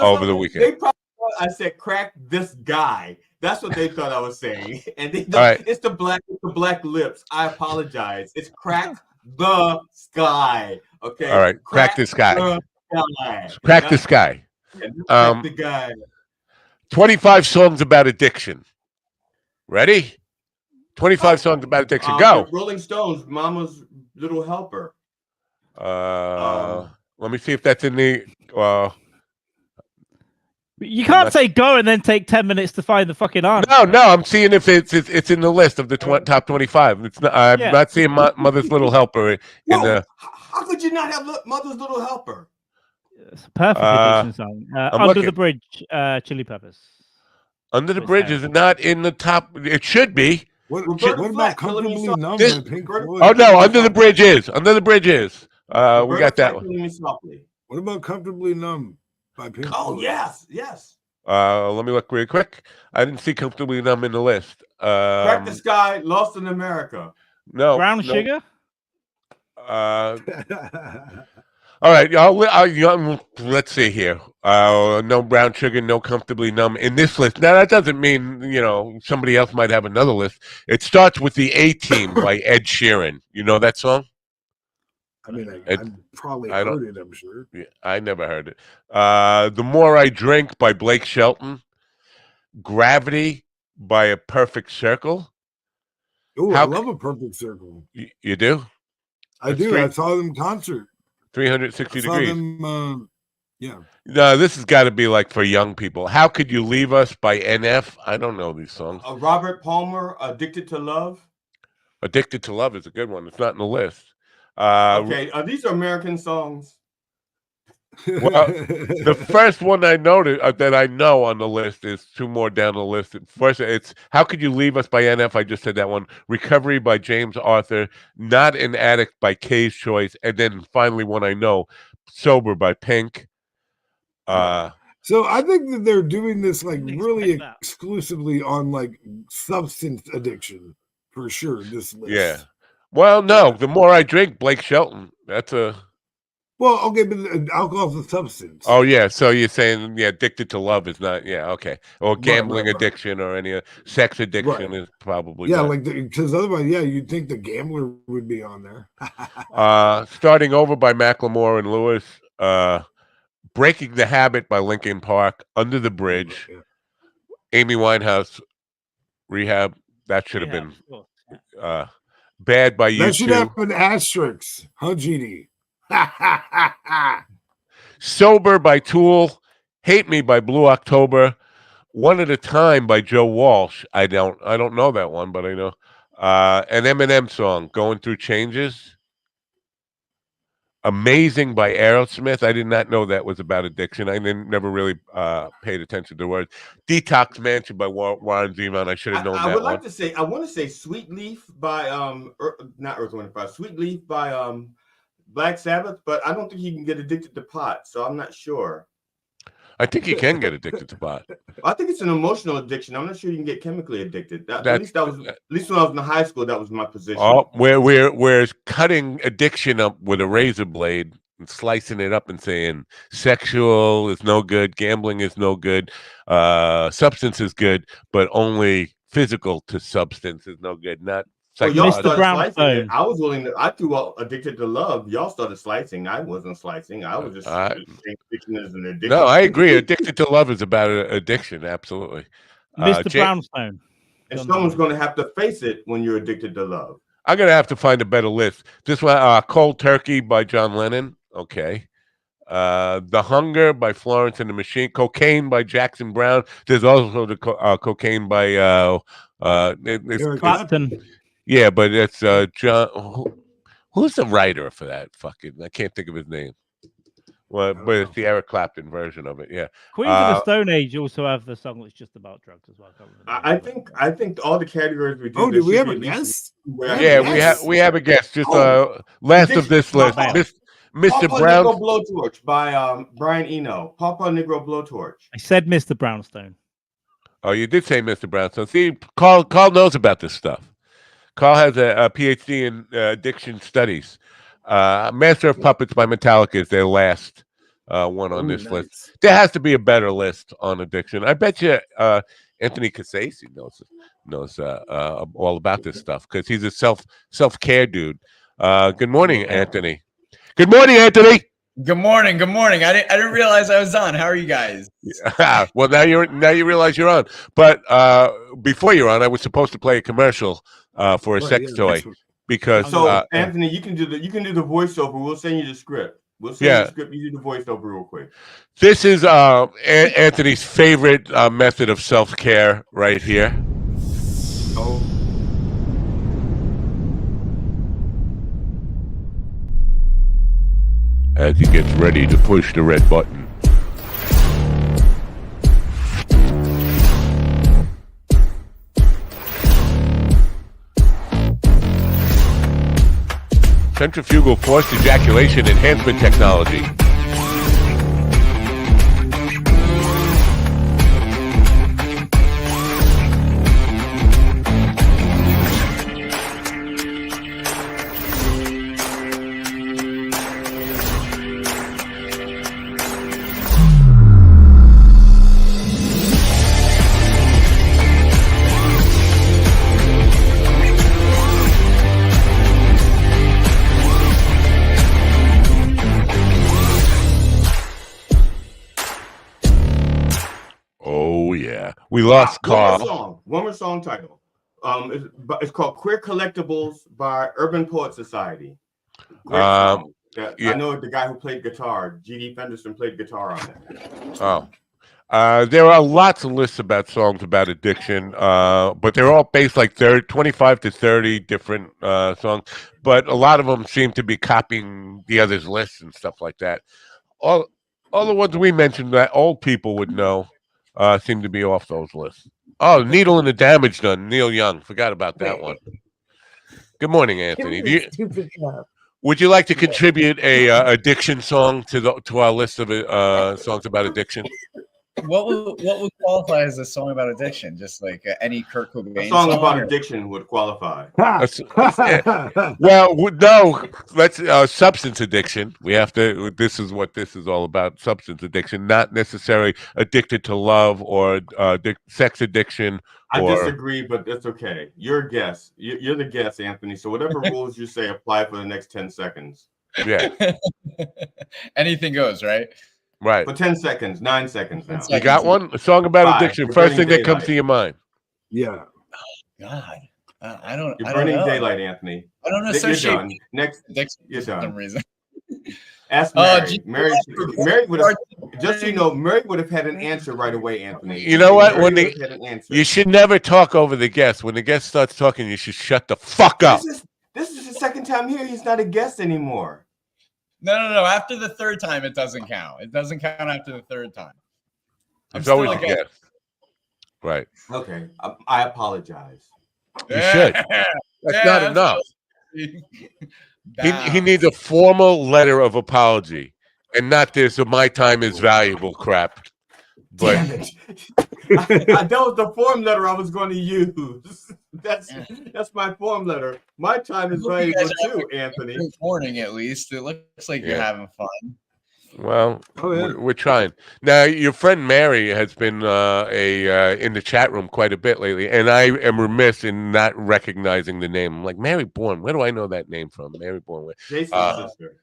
Over the weekend. They probably thought I said crack this guy. That's what they thought I was saying, and it's the black lips. I apologize. It's crack the sky. Okay. All right. Crack the sky. Crack the sky. Crack the guy. 25 songs about addiction. Ready? 25 songs about addiction. Go. Rolling Stones, Mama's Little Helper. Let me see if that's in the. You can't say go and then take 10 minutes to find the fucking answer. No. I'm seeing if it's in the list of the top 25. It's not. I'm not seeing Mother's Little Helper in the. How could you not have Mother's Little Helper? It's a perfect addiction song. Under the Bridge, Chili Peppers. Under the Bridge is not in the top. It should be. What about Comfortably Numb? Oh no, Under the Bridge is. Under the Bridge is. We got that one. What about Comfortably Numb? Oh yes. Let me look really quick. I didn't see Comfortably Numb in the list. Crack the Sky, Lost in America. No. Brown Sugar. All right, let's see here. No Brown Sugar, no Comfortably Numb in this list. Now that doesn't mean somebody else might have another list. It starts with the A-Team by Ed Sheeran. You know that song? I mean, I probably heard it, I'm sure. Yeah, I never heard it. The More I Drink by Blake Shelton. Gravity by A Perfect Circle. Oh, I love A Perfect Circle. You do? I do. I saw them in concert. 360 degrees. Them, yeah. No, this has got to be like for young people. How Could You Leave Us by NF? I don't know these songs. Robert Palmer, Addicted to Love. Addicted to Love is a good one. It's not in the list. Okay, these are American songs. Well, the first one I noted that I know on the list is 2 more down the list. First, it's How Could You Leave Us by NF. I just said that one. Recovery by James Arthur. Not an Addict by Kay's Choice. And then finally one I know, Sober by Pink. So I think that they're doing this like really exclusively on like substance addiction for sure. This list. Yeah. Well, no. The More I Drink, Blake Shelton. That's a. Well, okay, but alcohol's a substance. Oh yeah, so you're saying addicted to love is not okay, or gambling addiction or any sex addiction is probably not. Because otherwise, you'd think the gambler would be on there. Starting Over by Macklemore and Lewis, Breaking the Habit by Linkin Park, Under the Bridge, Amy Winehouse, Rehab. That should have been Bad by U2. That should have an asterisk, huh, GD? Sober by Tool, Hate Me by Blue October. One at a Time by Joe Walsh. I don't know that one, but I know. An Eminem song, Going Through Changes. Amazing by Aerosmith. I did not know that was about addiction. I never really paid attention to the words. Detox Mansion by Warren Zevon. I should have known I that would one. like to say, I want to say Sweet Leaf by not Earth, Wind & Fire. Sweet Leaf by Black Sabbath, but I don't think you can get addicted to pot, so I'm not sure. I think you can get addicted to pot. I think it's an emotional addiction. I'm not sure you can get chemically addicted. At least when I was in high school, that was my position. Oh, we're cutting addiction up with a razor blade and slicing it up and saying sexual is no good, gambling is no good, substance is good, but only physical to substance is no good, not well, y'all psychological. started slicing it. I was willing to. I threw out Addicted to Love. Y'all started slicing. I wasn't slicing. I was just addiction as an addiction. No, I agree. Addicted to Love is about addiction. Absolutely. Mr. Brownstone. And someone's going to have to face it when you're addicted to love. I'm going to have to find a better list. This one, Cold Turkey by John Lennon. Okay. The Hunger by Florence and the Machine. Cocaine by Jackson Brown. There's also the Cocaine by Clapton. Yeah, but it's John. Who's the writer for that? Fucking, I can't think of his name. Well, but it's the Eric Clapton version of it. Yeah. Queens of the Stone Age also have the song that's just about drugs as well. I think all the categories we do. Oh, do we have a guest? Yeah, we have a guest. Just last of this list, Mr. Papa Brown. Negro Blowtorch by Brian Eno. Papa Negro Blowtorch. I said Mr. Brownstone. Oh, you did say Mr. Brownstone. See, Carl knows about this stuff. Carl has a PhD in addiction studies. Master of Puppets by Metallica is their last one on this list. There has to be a better list on addiction. I bet you Anthony Casasi knows all about this stuff because he's a self-care dude. Good morning, Anthony. Good morning, Anthony. Good morning. Good morning. I didn't realize I was on. How are you guys? Well, now you realize you're on. But before you're on, I was supposed to play a commercial for a sex toy. Because Anthony, you can do the voiceover. We'll send you the script. We'll send you the script. You do the voiceover real quick. This is Anthony's favorite method of self-care right here. Oh. As he gets ready to push the red button. Centrifugal forced ejaculation enhancement technology. We lost Carl. One more song title. It's called Queer Collectibles by Urban Poet Society. Great song. I know the guy who played guitar, G.D. Fenderson, played guitar on it. Oh. There are lots of lists about songs about addiction, but they're all based like 25 to 30 different songs. But a lot of them seem to be copying the others' lists and stuff like that. All the ones we mentioned that old people would know seem to be off those lists. Oh, Needle and the Damage Done, Neil Young. Forgot about that one. Good morning, Anthony. Would you like to contribute a addiction song to our list of songs about addiction? What would qualify as a song about addiction? Just like any Kurt Cobain song about addiction would qualify. Well, no, let's substance addiction. We have to. This is what this is all about: substance addiction, not necessarily addicted to love or sex addiction. I disagree, but that's okay. You're a guest. You're the guest, Anthony. So whatever rules you say apply for the next 10 seconds. Yeah. Anything goes, right? Right. For 10 seconds, 9 seconds now. You got one? A song about addiction. First thing that comes to your mind. Yeah. Oh, God. I don't You're I burning don't know. daylight, Anthony. I don't know. You're done. Next, you're done. For some reason. Ask Mary. Mary would have just so you know, Mary would have had an answer right away, Anthony. You know what? Mary would have had an answer. You should never talk over the guest. When the guest starts talking, you should shut the fuck up. This is the second time here. He's not a guest anymore. No. After the third time, it doesn't count. It doesn't count after the third time. It's always a guest. Right. Okay. I apologize. You should. That's not enough. He needs a formal letter of apology, and not this. My time is valuable crap. But damn it. That was the form letter I was going to use. That's my form letter. My time is valuable too, Anthony. Good morning, at least. It looks like you're having fun. Well, we're trying. Now, your friend Mary has been in the chat room quite a bit lately, and I am remiss in not recognizing the name. I'm like, Mary Bourne. Where do I know that name from? Mary Bourne. Jason's sister.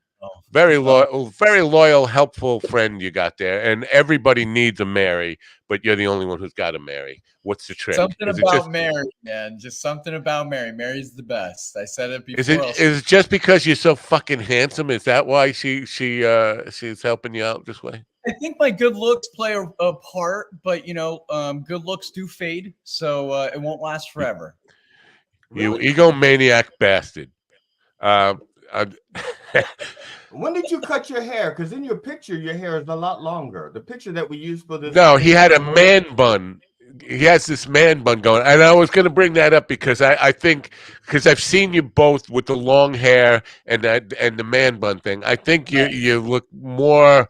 Very loyal, helpful friend you got there, and everybody needs a Mary, but you're the only one who's got a Mary. What's the trick? Something about Mary, man. Just something about Mary. Mary's the best. I said it before. Is it just because you're so fucking handsome? Is that why she's helping you out this way? I think my good looks play a part, but good looks do fade, so it won't last forever. You egomaniac bastard. When did you cut your hair? Because in your picture, your hair is a lot longer. The picture that we used for this. No, he had a man bun. He has this man bun going. And I was going to bring that up because I think, because I've seen you both with the long hair and the man bun thing. I think you look more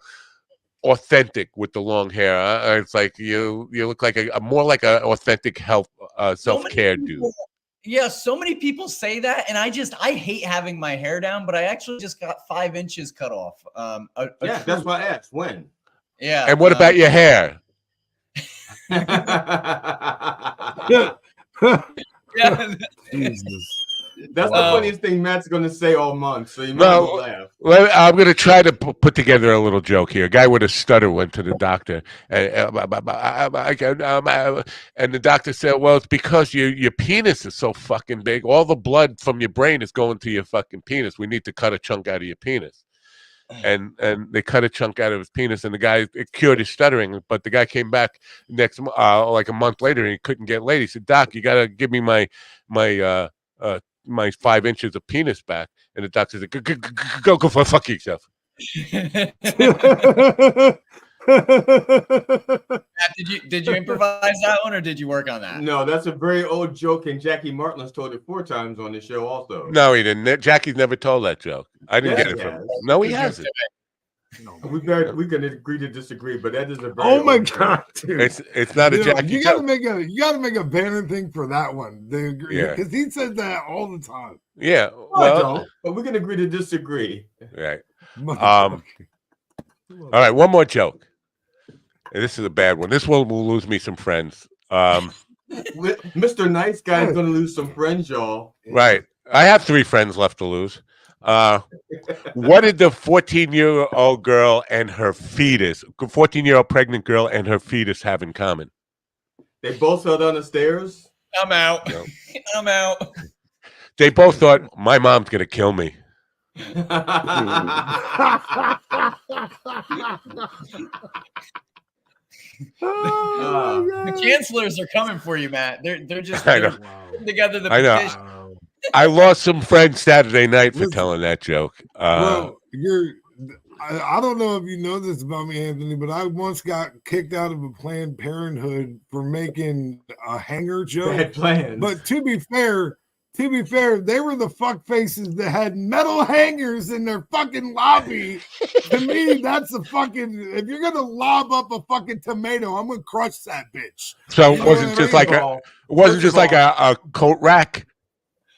authentic with the long hair. It's like you look like a more like an authentic self-care dude. Yeah, so many people say that, and I hate having my hair down, but I actually just got 5 inches cut off. That's why I asked when. Yeah. And what about your hair? Jesus. That's the funniest thing Matt's going to say all month, so you might as well laugh. I'm going to try to put together a little joke here. A guy with a stutter went to the doctor, and the doctor said, well, it's because your penis is so fucking big. All the blood from your brain is going to your fucking penis. We need to cut a chunk out of your penis. And they cut a chunk out of his penis, and the guy, it cured his stuttering. But the guy came back like a month later, and he couldn't get laid. He said, Doc, you got to give me my 5 inches of penis back. And the doctor said, go fuck yourself. Did you improvise that one, or did you work on that? No, that's a very old joke, and Jackie Martin has told it 4 times on the show also. No, he didn't. Jackie's never told that joke. I didn't get it from him. No, he hasn't. We can agree to disagree, but that is a very oh my god, dude. It's not a Jackie. You gotta make a banner thing for that one. They agree because he says that all the time. Yeah, I don't, but we can agree to disagree. Right. All right, one more joke. This is a bad one. This one will lose me some friends. Mr. Nice Guy is going to lose some friends, y'all. Right. I have 3 friends left to lose. What did the 14-year-old girl and her fetus, 14-year-old pregnant girl and her fetus have in common? They both fell down the stairs? I'm out. No. I'm out. They both thought, my mom's going to kill me. The cancelers are coming for you, Matt. They're just putting together the petition. I lost some friends Saturday night for telling that joke. I don't know if you know this about me, Anthony, but I once got kicked out of a Planned Parenthood for making a hanger joke. Bad plans. But to be fair, they were the fuck faces that had metal hangers in their fucking lobby. To me, that's a fucking. If you're gonna lob up a fucking tomato, I'm gonna crush that bitch. So it wasn't just like a coat rack.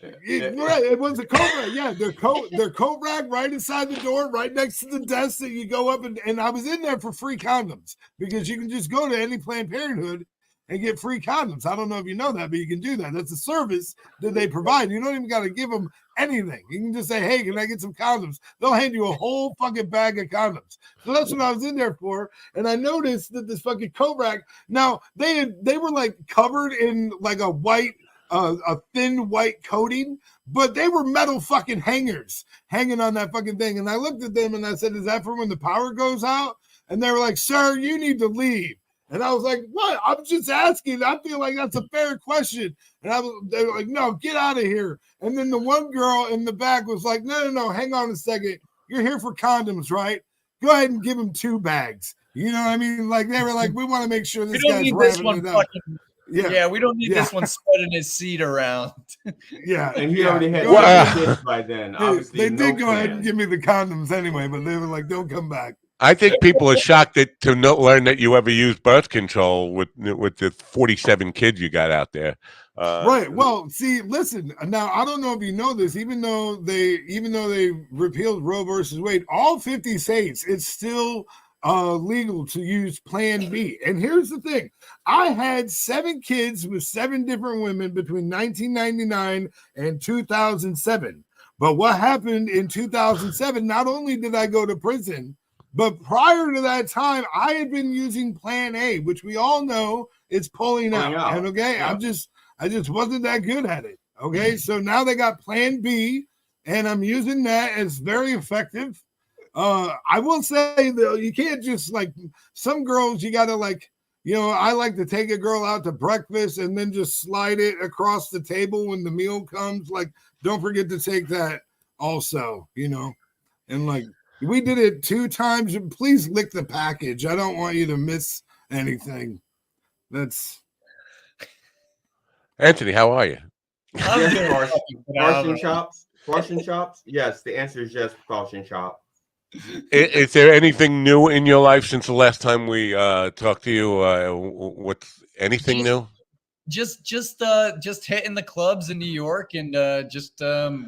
It was a coat rack. Yeah, their coat rack right inside the door, right next to the desk that you go up and I was in there for free condoms because you can just go to any Planned Parenthood and get free condoms. I don't know if you know that, but you can do that. That's a service that they provide. You don't even got to give them anything. You can just say, hey, can I get some condoms? They'll hand you a whole fucking bag of condoms. So that's what I was in there for. And I noticed that this fucking coat rack, now they were like covered in like a white, a thin white coating, but they were metal fucking hangers hanging on that fucking thing. And I looked at them and I said, is that for when the power goes out? And they were like, sir, you need to leave. And I was like, what? I'm just asking. I feel like that's a fair question. And they were like, no, get out of here. And then the one girl in the back was like, no, hang on a second. You're here for condoms, right? Go ahead and give him 2 bags. You know what I mean? Like they were like, we want to make sure this guy's wrapping it up. Yeah, we don't need this one spreading his seed around. Yeah. And he already had kids by then. Obviously, they did go ahead and give me the condoms anyway, but they were like, don't come back. I think people are shocked to learn that you ever used birth control with the 47 kids you got out there. Right. Well, see, listen. Now, I don't know if you know this. Even though they repealed Roe versus Wade, all 50 states, it's still legal to use Plan B. And here's the thing: I had 7 kids with 7 different women between 1999 and 2007. But what happened in 2007? Not only did I go to prison, but prior to that time, I had been using Plan A, which we all know is pulling out. And I just wasn't that good at it. Okay, so now they got Plan B, and I'm using that as very effective. I will say though, you can't just like some girls. You gotta like, I like to take a girl out to breakfast and then just slide it across the table when the meal comes. Like, don't forget to take that also. And like. We did it 2 times. Please lick the package. I don't want you to miss anything. That's Anthony. How are you? Portion chops. Portion chops. Yes, the answer is yes. Portion chop. Is there anything new in your life since the last time we talked to you? What's anything new? Just hitting the clubs in New York and just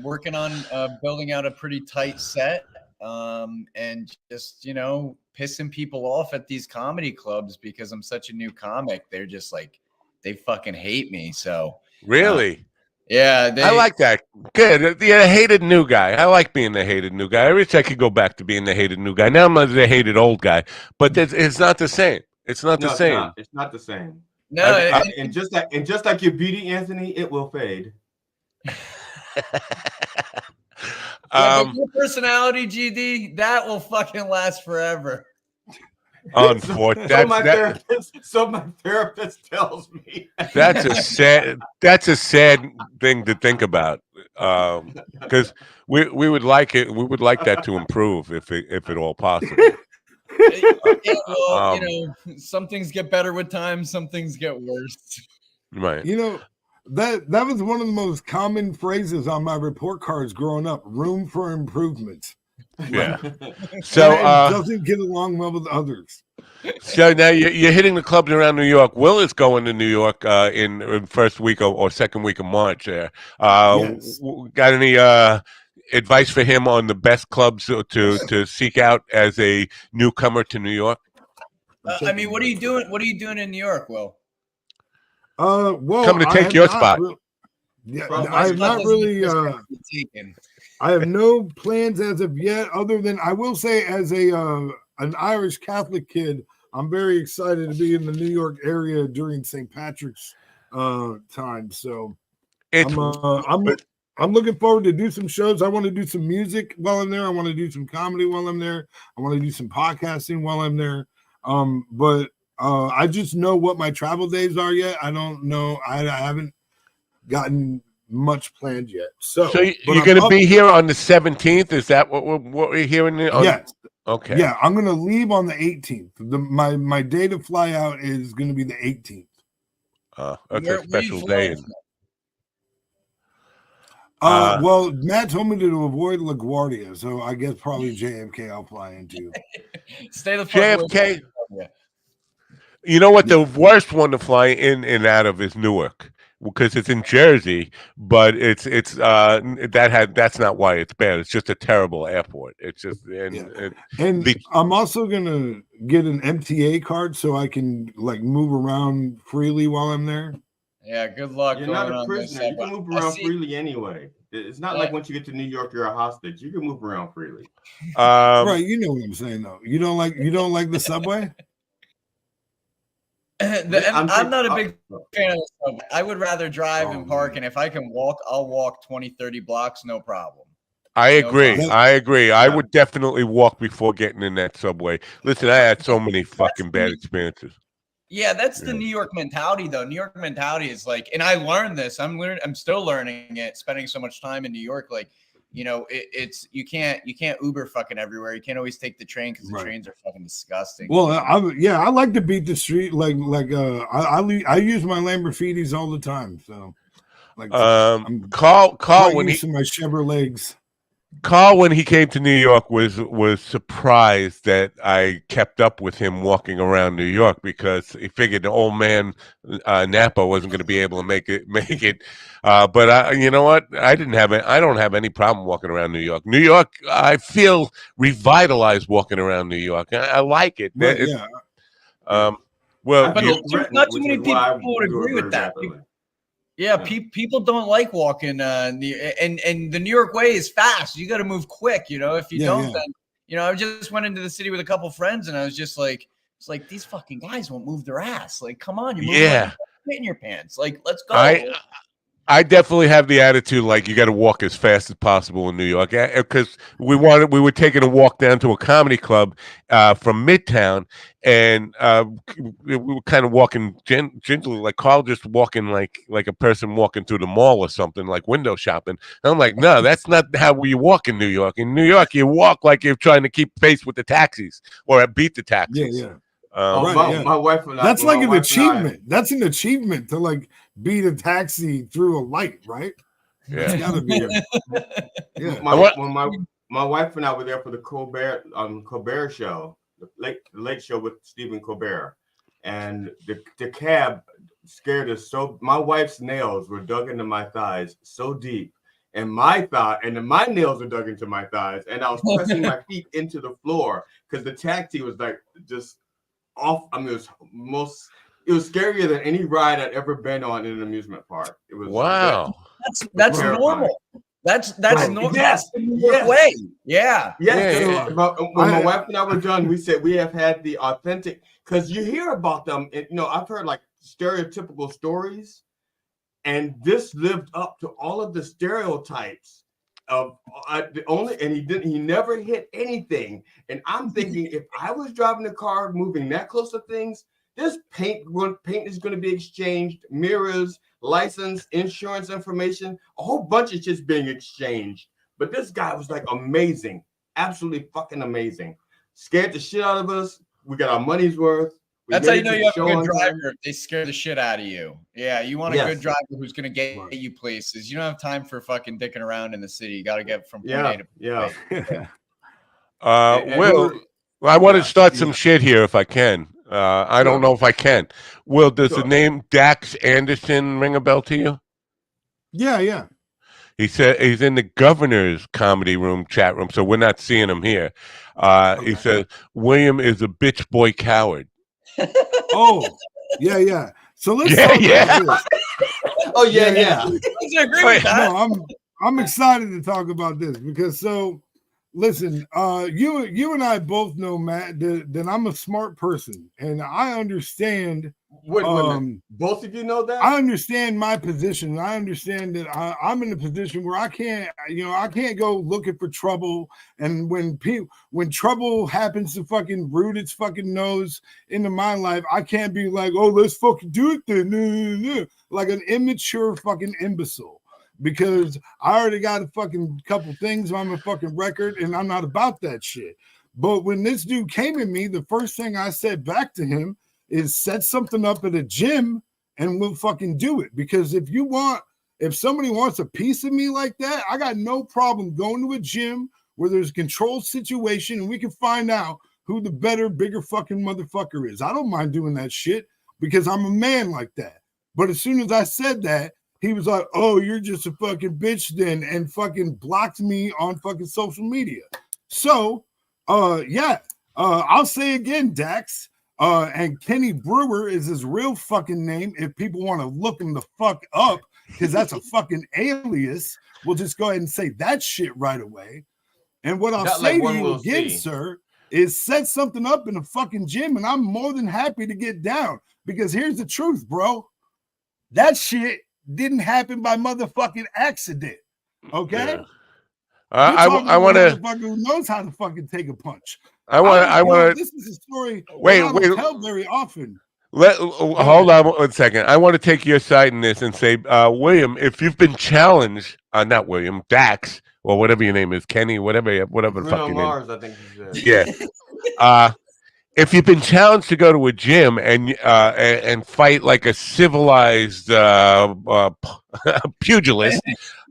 working on building out a pretty tight set. And just, pissing people off at these comedy clubs because I'm such a new comic. They're just like, they fucking hate me. So really, yeah, I like that. Good. The hated new guy. I like being the hated new guy. I wish I could go back to being the hated new guy. Now I'm the hated old guy, but it's not the same. It's not the same. It's not the same. No, and just like your beauty, Anthony, it will fade. But your personality, GD, that will fucking last forever. Unfortunately, so my therapist tells me that's a sad thing to think about. Because we would like it. We would like that to improve if at all possible. Some things get better with time. Some things get worse. Right. That was one of the most common phrases on my report cards growing up. Room for improvement. Yeah. So it doesn't get along well with others. So now you're hitting the clubs around New York. Will is going to New York in first week or second week of March. There. Yes. Got any advice for him on the best clubs to seek out as a newcomer to New York? What are you doing? What are you doing in New York, Will? Well, coming to take your spot. I have not really. I have no plans as of yet. Other than I will say, as an Irish Catholic kid, I'm very excited to be in the New York area during St. Patrick's time. So I'm looking forward to do some shows. I want to do some music while I'm there. I want to do some comedy while I'm there. I want to do some podcasting while I'm there. But I just know what my travel days are yet. I don't know. I haven't gotten much planned yet. So you're going to be here on the 17th? Is that what we're hearing? Yes. Okay. Yeah, I'm going to leave on the 18th. My day to fly out is going to be the 18th. That's a special day. Well, Matt told me to avoid LaGuardia, so I guess probably JFK I'll fly into. Stay the fuck JFK. You know what? The worst one to fly in and out of is Newark because it's in Jersey, but that's not why it's bad. It's just a terrible airport. It's just I'm also gonna get an MTA card so I can like move around freely while I'm there. Yeah, good luck. You're not a prisoner. You can move around freely anyway. It's not like once you get to New York, you're a hostage. You can move around freely. Right, you know what I'm saying though. You don't like the subway? I'm not a big fan of the subway. I would rather drive and park, and if I can walk, I'll walk 20, 30 blocks, no problem. I No agree. problem. I agree. I Yeah. would definitely walk before getting in that subway. Listen, I had so many fucking bad experiences. Yeah, that's the Yeah. New York mentality, though. New York mentality is like, and I learned this. I'm still learning it. Spending so much time in New York, like, you know, it's you can't Uber fucking everywhere. You can't always take the train because the trains are fucking disgusting. Well, I like to beat the street. I use my Lamborghinis all the time. So, like, I'm Carl quite when he used to my Chevrolets. Carl, when he came to New York, was surprised that I kept up with him walking around New York because he figured the old man Napa wasn't going to be able to make it. But you know what? I don't have any problem walking around New York. New York, I feel revitalized walking around New York. I like it. Right, yeah. Well, But not too many people would do it agree with very that. rapidly. Yeah, people don't like walking. And the New York way is fast. You got to move quick. You know, if you don't, then you know. I just went into the city with a couple friends, and I was just like, it's like these fucking guys won't move their ass. Like, come on, you're moving like you're in your pants. Like, let's go. I definitely have the attitude like you got to walk as fast as possible in New York because we were taking a walk down to a comedy club from Midtown, and we were kind of walking gingerly, like Carl just walking like a person walking through the mall or something, like window shopping. And I'm like, no, that's not how we walk in New York. In New York, you walk like you're trying to keep pace with the taxis or beat the taxis. Yeah. My wife and I. That's like an achievement. That's an achievement to like beat a taxi through a light, right? Yeah, it's gotta be. When my wife and I were there for the Colbert show, the late show with Stephen Colbert, and the cab scared us so. My wife's nails were dug into my thighs so deep, and my nails were dug into my thighs, and I was pressing my feet into the floor because the taxi was like just off. I mean, it was scarier than any ride I'd ever been on in an amusement park. It was wow. That's normal. That's normal. Yes. That's the New York way. Yeah. Yes. When my wife and I were done, we said we have had the authentic, because you hear about them. And, you know, I've heard like stereotypical stories, and this lived up to all of the stereotypes of he never hit anything. And I'm thinking, if I was driving a car moving that close to things, this paint is going to be exchanged, mirrors, license, insurance information, a whole bunch of shit's being exchanged. But this guy was like amazing, absolutely fucking amazing. Scared the shit out of us. We got our money's worth. That's how you know you have a good driver. If they scare the shit out of you. Yeah, you want a good driver who's going to get you places. You don't have time for fucking dicking around in the city. You got to get from point A to point B. Will, I want to start some shit here if I can. I don't know if I can. Will, does the name Dax Anderson ring a bell to you? Yeah. He said he's in the governor's comedy room chat room, so we're not seeing him here. He says William is a bitch boy coward. Oh, yeah. So let's talk about this. Oh yeah. No, I'm excited to talk about this because listen, you and I both know, Matt, that I'm a smart person, and I understand. Wait, both of you know that? I understand my position. I understand that I'm in a position where I can't go looking for trouble. And when trouble happens to fucking root its fucking nose into my life, I can't be like, oh, let's fucking do it then, no. Like an immature fucking imbecile. Because I already got a fucking couple things on my fucking record, and I'm not about that shit. But when this dude came at me, the first thing I said back to him is set something up at a gym and we'll fucking do it. Because if somebody wants a piece of me like that, I got no problem going to a gym where there's a controlled situation and we can find out who the better, bigger fucking motherfucker is. I don't mind doing that shit because I'm a man like that. But as soon as I said that, he was like, oh, you're just a fucking bitch then, and fucking blocked me on fucking social media. So, I'll say again, Dax, and Kenny Brewer is his real fucking name. If people want to look him the fuck up, because that's a fucking alias, we'll just go ahead and say that shit right away. And what I'll say to you again, sir, is set something up in a fucking gym, and I'm more than happy to get down. Because here's the truth, bro. That shit didn't happen by motherfucking accident. Okay? You're talking I to a want to. motherfucker who knows how to fucking take a punch. I want to. This is a story Wait, that I don't tell very often. Hold on 1 second. I want to take your side in this and say, William, if you've been challenged, not William, Dax, or whatever your name is, Kenny, whatever the fuck your Mars, name. I think he said. Yeah. If you've been challenged to go to a gym and fight like a civilized pugilist,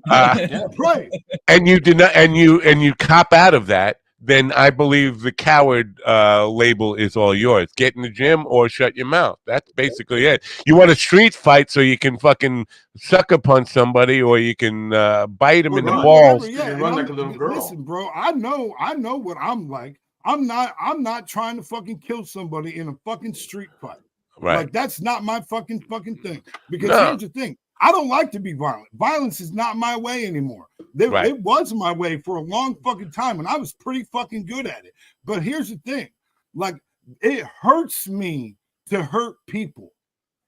right, and you did not, and you cop out of that, then I believe the coward label is all yours. Get in the gym or shut your mouth. That's basically it. You want a street fight so you can fucking sucker punch somebody, or you can bite him in the balls. Yeah, run like a little girl. Listen, bro, I know what I'm like. I'm not trying to fucking kill somebody in a fucking street fight. Right. Like that's not my fucking thing. Because here's the thing. I don't like to be violent. Violence is not my way anymore. It was my way for a long fucking time, and I was pretty fucking good at it. But here's the thing. Like, it hurts me to hurt people.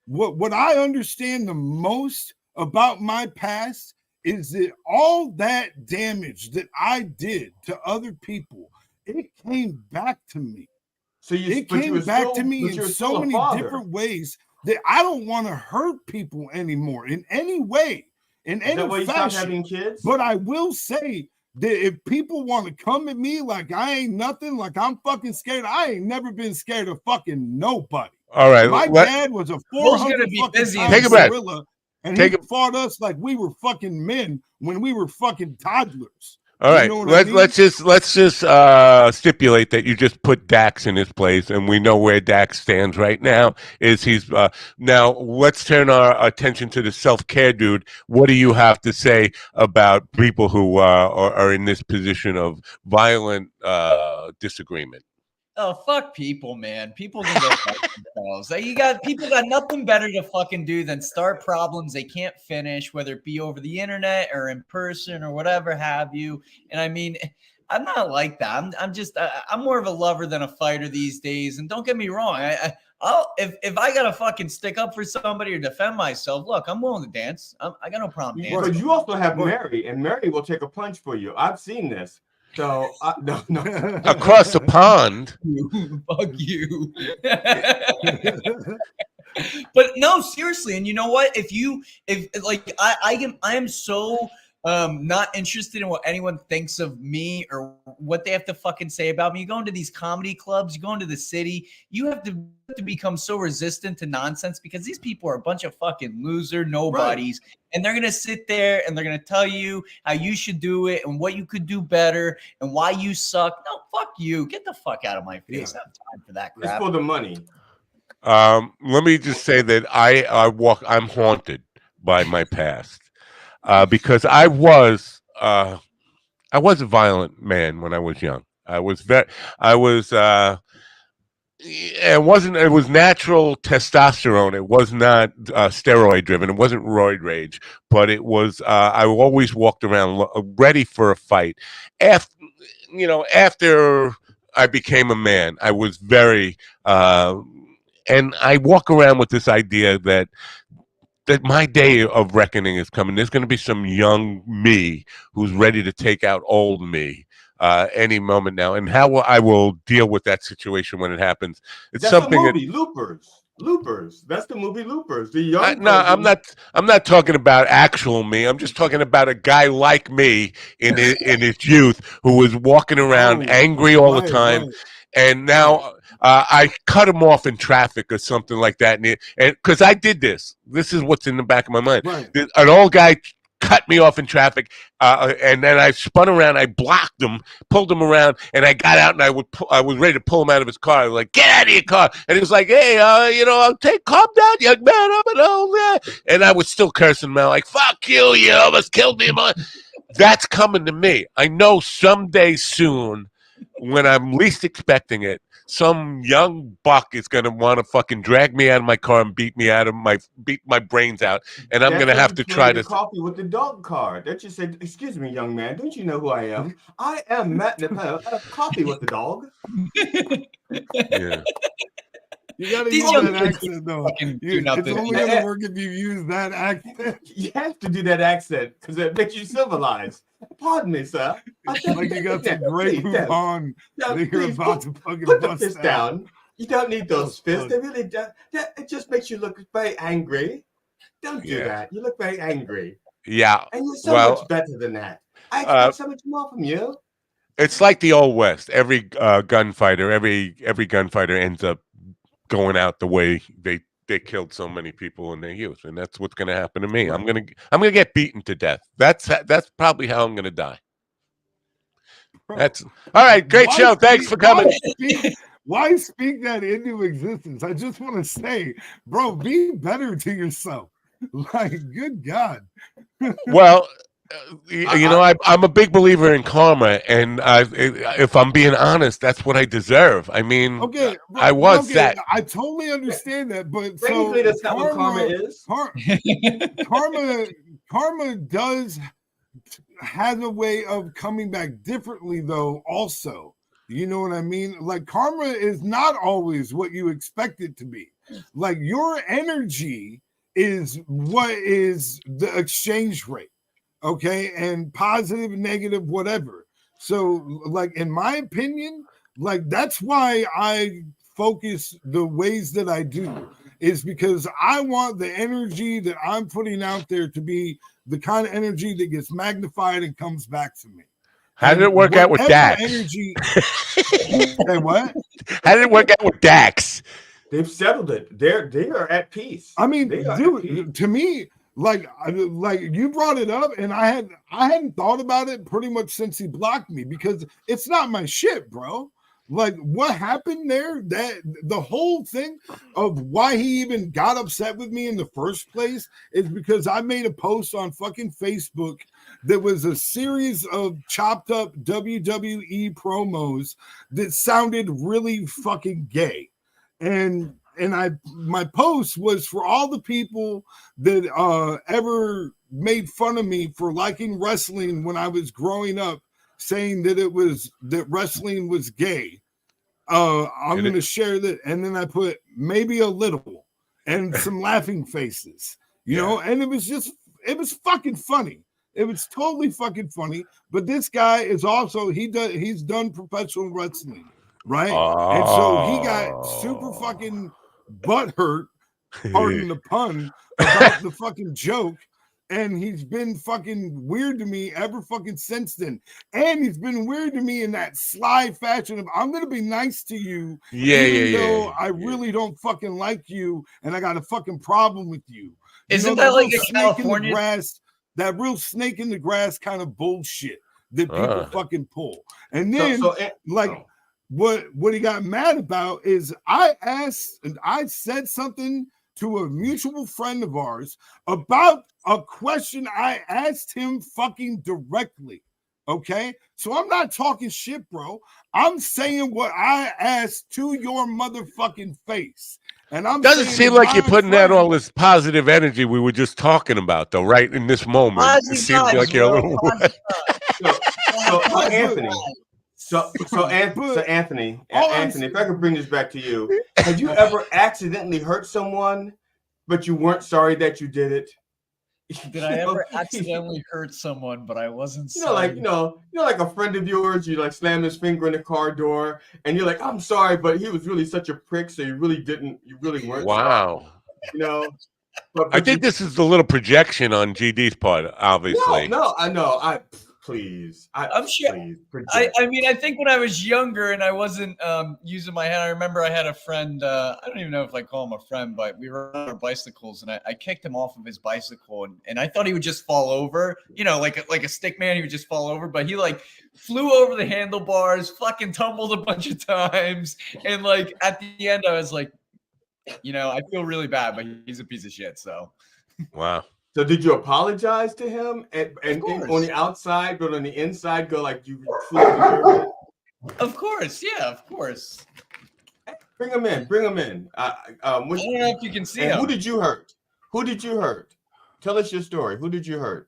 What I understand the most about my past is that all that damage that I did to other people, it came back to me. So it came back to me in so many different ways that I don't want to hurt people anymore in any way, in any fashion. Stop having kids? But I will say that if people want to come at me like I ain't nothing, like I'm fucking scared, I ain't never been scared of fucking nobody. All right, my dad was a 400 fucking take a breath. gorilla, and he fought us like we were fucking men when we were fucking toddlers. All right, let's just stipulate that you just put Dax in his place, and we know where Dax stands right now. Now let's turn our attention to the self-care dude. What do you have to say about people who are in this position of violent disagreement? Oh, fuck people, man. People can go fuck themselves. People got nothing better to fucking do than start problems they can't finish, whether it be over the internet or in person or whatever have you. And I mean, I'm not like that. I'm more of a lover than a fighter these days. And don't get me wrong. If I gotta fucking stick up for somebody or defend myself, look, I'm willing to dance. I got no problem dancing. But you also have Mary, and Mary will take a punch for you. I've seen this. So no. Across the pond. Fuck you. But no, seriously, and you know what? I am so not interested in what anyone thinks of me or what they have to fucking say about me. You go into these comedy clubs, you go into the city, you have to become so resistant to nonsense because these people are a bunch of fucking loser nobodies. Right. And they're going to sit there and they're going to tell you how you should do it and what you could do better and why you suck. No, fuck you. Get the fuck out of my face. I have time for that crap. It's for the money. Let me just say that I'm haunted by my past. Because I was a violent man when I was young. It was natural testosterone. It was not steroid driven. It wasn't roid rage, but it was. I always walked around ready for a fight. After I became a man, I was very, and I walk around with this idea that my day of reckoning is coming. There's going to be some young me who's ready to take out old me any moment now, and how I will deal with that situation when it happens. It's That's something. The movie Loopers. That's the movie Loopers. The young. No, I'm not talking about actual me. I'm just talking about a guy like me in his youth who was walking around angry all the time, and now. I cut him off in traffic or something like that, and because I did this is what's in the back of my mind. Right. An old guy cut me off in traffic, and then I spun around, I blocked him, pulled him around, and I got out, and I was ready to pull him out of his car. I was like, "Get out of your car!" And he was like, "Hey, calm down, young man. I'm an old man." And I was still cursing him out, like, "Fuck you! You almost killed me." That's coming to me. I know someday soon, when I'm least expecting it, some young buck is going to want to fucking drag me out of my car and beat my brains out, and I'm going to have to try to coffee with the dog card. That you said, "Excuse me, young man, don't you know who I am? I am Matt Nappel. Coffee with the dog." Yeah. You gotta These use young that kids accent though. fucking do It's nothing. only gonna work if you use that accent. You have to do that accent because it makes you civilized. Pardon me, sir. Like you got some Grey Please, don't. Poupon No, that you're please, about to fucking put the bust fist out. down. You don't need those fists. fuck. They really do. It just makes you look very angry. Don't do that. You look very angry. Yeah. And you're so Well, much better than that. I expect so much more from you. it's like the old West. Every gunfighter, every gunfighter ends up going out the way they killed so many people in their youth, and that's what's going to happen to me. Right. I'm gonna get beaten to death. That's probably how I'm going to die. Bro, That's all right. Great show. Thanks for coming. Why speak that into existence? I just want to say, bro, be better to yourself. Like, good God. Well, you know, I'm a big believer in karma, and if I'm being honest, that's what I deserve. I mean, Okay, I was that. I totally understand that, but Technically, so that's not what karma is. Karma does have a way of coming back differently, though. Also, you know what I mean? Like, karma is not always what you expect it to be. Like, your energy is what is the exchange rate, okay? And positive, negative, whatever. So, like, in my opinion, like, that's why I focus the ways that I do, is because I want the energy that I'm putting out there to be the kind of energy that gets magnified and comes back to me. How did it work out with Dax? Energy. Hey, what? How did it work out with Dax? They've settled it. They are at peace. I mean, dude, to me, like you brought it up, and I hadn't thought about it pretty much since he blocked me, because it's not my shit, bro. Like, what happened there, that the whole thing of why he even got upset with me in the first place is because I made a post on fucking Facebook that was a series of chopped up WWE promos that sounded really fucking gay. And my post was for all the people that ever made fun of me for liking wrestling when I was growing up, saying that wrestling was gay. I'm going to share that. And then I put maybe a little and some laughing faces, you know, and it was fucking funny. It was totally fucking funny. But this guy is also, he's done professional wrestling, right? And so he got super fucking butthurt, pardon the pun, about the fucking joke. And he's been fucking weird to me ever fucking since then. And he's been weird to me in that sly fashion of, I'm going to be nice to you, even though I really don't fucking like you and I got a fucking problem with you. Isn't that like a California? That real snake in the grass kind of bullshit that people fucking pull. And then, what he got mad about is I said something to a mutual friend of ours about a question I asked him fucking directly. Okay, so I'm not talking shit, bro. I'm saying what I asked to your motherfucking face. And I'm doesn't seem like you're putting out all this positive energy we were just talking about, though, right in this moment. It seems like you're a little. Anthony, if I could bring this back to you, have you ever accidentally hurt someone, but you weren't sorry that you did it? Did I ever accidentally hurt someone, but I wasn't sorry? Like a friend of yours, you like slam his finger in the car door, and you're like, I'm sorry, but he was really such a prick, so you really weren't. Wow. Sorry. But I think this is the little projection on GD's part, obviously. No, I know. Please. I'm sure. Please, I mean, I think when I was younger and I wasn't using my hand, I remember I had a friend. I don't even know if I call him a friend, but we were on our bicycles, and I kicked him off of his bicycle, and I thought he would just fall over, like a stick man. He would just fall over, but he like flew over the handlebars, fucking tumbled a bunch of times, and like at the end, I was like, I feel really bad, but he's a piece of shit. So, wow. So did you apologize to him and on the outside, but on the inside go like you truly deserve it? Of course, yeah, of course. Bring him in. I don't know if you can see him. Who did you hurt? Tell us your story. Who did you hurt?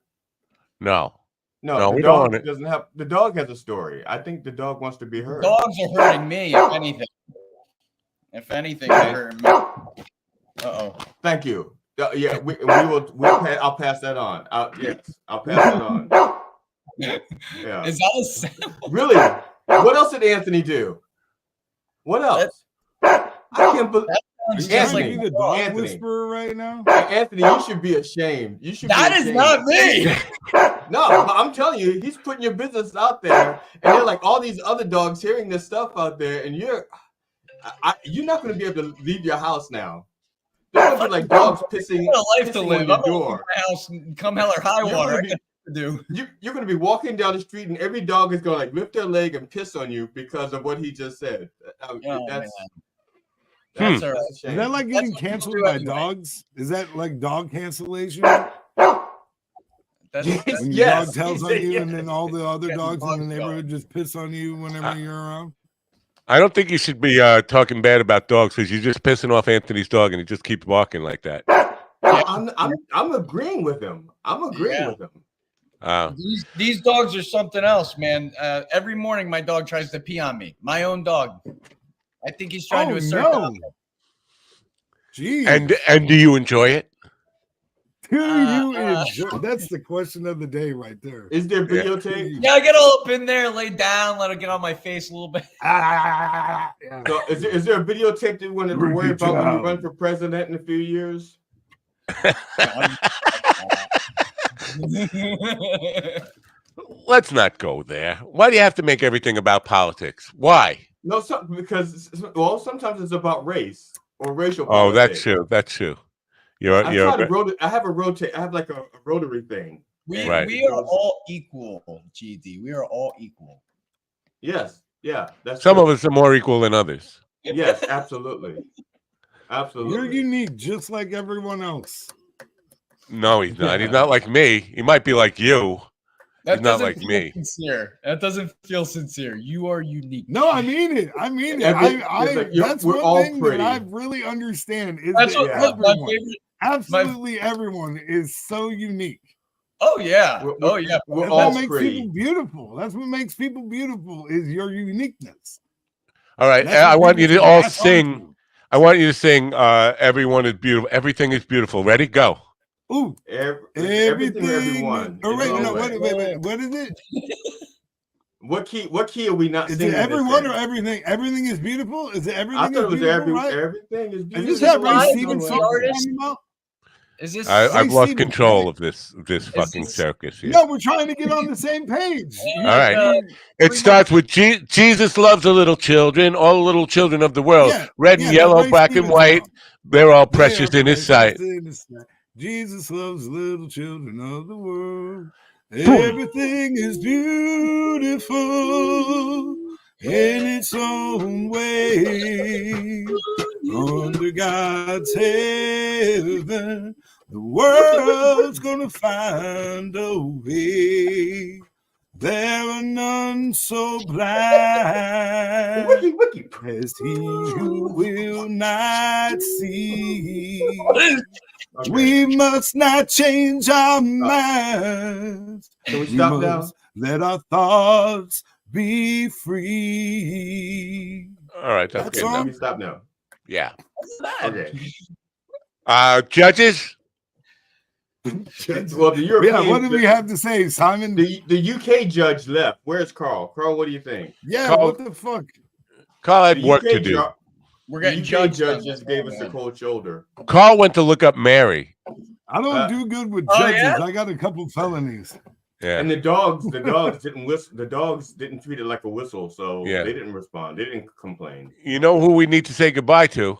No, the dog doesn't have. The dog has a story. I think the dog wants to be heard. Dogs are hurting me, if anything. If anything, uh-oh. Thank you. Yeah, I'll pass that on. I'll pass that on. Yeah. Is that a sound? Really? What else did Anthony do? What else? I can't believe. Anthony, the dog whisperer right now. Anthony, you should be ashamed. You should. That is not me. No, I'm telling you, he's putting your business out there, and they're like all these other dogs hearing this stuff out there, and you're not going to be able to leave your house now. They're going to be like dogs pissing. What a life to live. On your door. My house, come hell or high water. You're going to be walking down the street, and every dog is going to like lift their leg and piss on you because of what he just said. Is that like getting canceled by dogs? Is that like dog cancellation? When your dog tells on you, and then all the other dogs in the neighborhood just piss on you whenever you're around? I don't think you should be talking bad about dogs because you're just pissing off Anthony's dog, and he just keeps barking like that. I'm agreeing with him. With him. These dogs are something else, man. Every morning, my dog tries to pee on me. My own dog. I think he's trying to assert. No. Jeez. And do you enjoy it? Do you enjoy? That's the question of the day, right there. Is there videotape? Yeah, I get all up in there, lay down, let it get on my face a little bit. So is there a videotape that you want to worry about when you run for president in a few years? Let's not go there. Why do you have to make everything about politics? Why? No, because sometimes it's about race or racial politics. Oh, that's true. That's true. I have like a rotary thing. We are all equal, GD. We are all equal. Yes. Yeah. That's some of us are more equal than others. Yes, absolutely. Absolutely. You're unique, just like everyone else. No, he's not. He's not like me. He might be like you. He's not like me. Sincere. That doesn't feel sincere. You are unique. No, I mean it. I mean it. That's one thing that I really understand is that absolutely everyone is so unique. Oh yeah. That makes people beautiful. That's what makes people beautiful is your uniqueness. All right. I want you to all sing. I want you to sing Everyone is Beautiful. Everything is Beautiful. Ready? Go. Ooh, everything, everyone. Oh, wait, what is it? What key are we not singing? Is it everyone or everything? Everything is beautiful? Is it everything? I thought it was right? everything is beautiful. Is this that Ray Stevens song? Is this? I've lost control of this fucking circus here. No, we're trying to get on the same page. All right. It starts with Jesus loves the little children, all the little children of the world, red and yellow, black and white. They're all precious in His sight. Jesus loves little children of the world. Everything is beautiful in its own way. Under God's heaven, the world's gonna find a way. There are none so blind as he who will not see. Okay. We must not change our minds. Can we stop now? Let our thoughts be free. All right, that's good. Let me stop now. Yeah. Okay. Judges. Well, the European. Yeah, what do we have to say, Simon? The UK judge left. Where's Carl? Carl, what do you think? Yeah, Carl, what the fuck? Carl had work to do. We're getting judge just gave us a cold shoulder. Carl went to look up Mary. I don't do good with judges. I got a couple felonies. Yeah. And the dogs didn't whistle. The dogs didn't treat it like a whistle, so they didn't respond. They didn't complain. You know who we need to say goodbye to?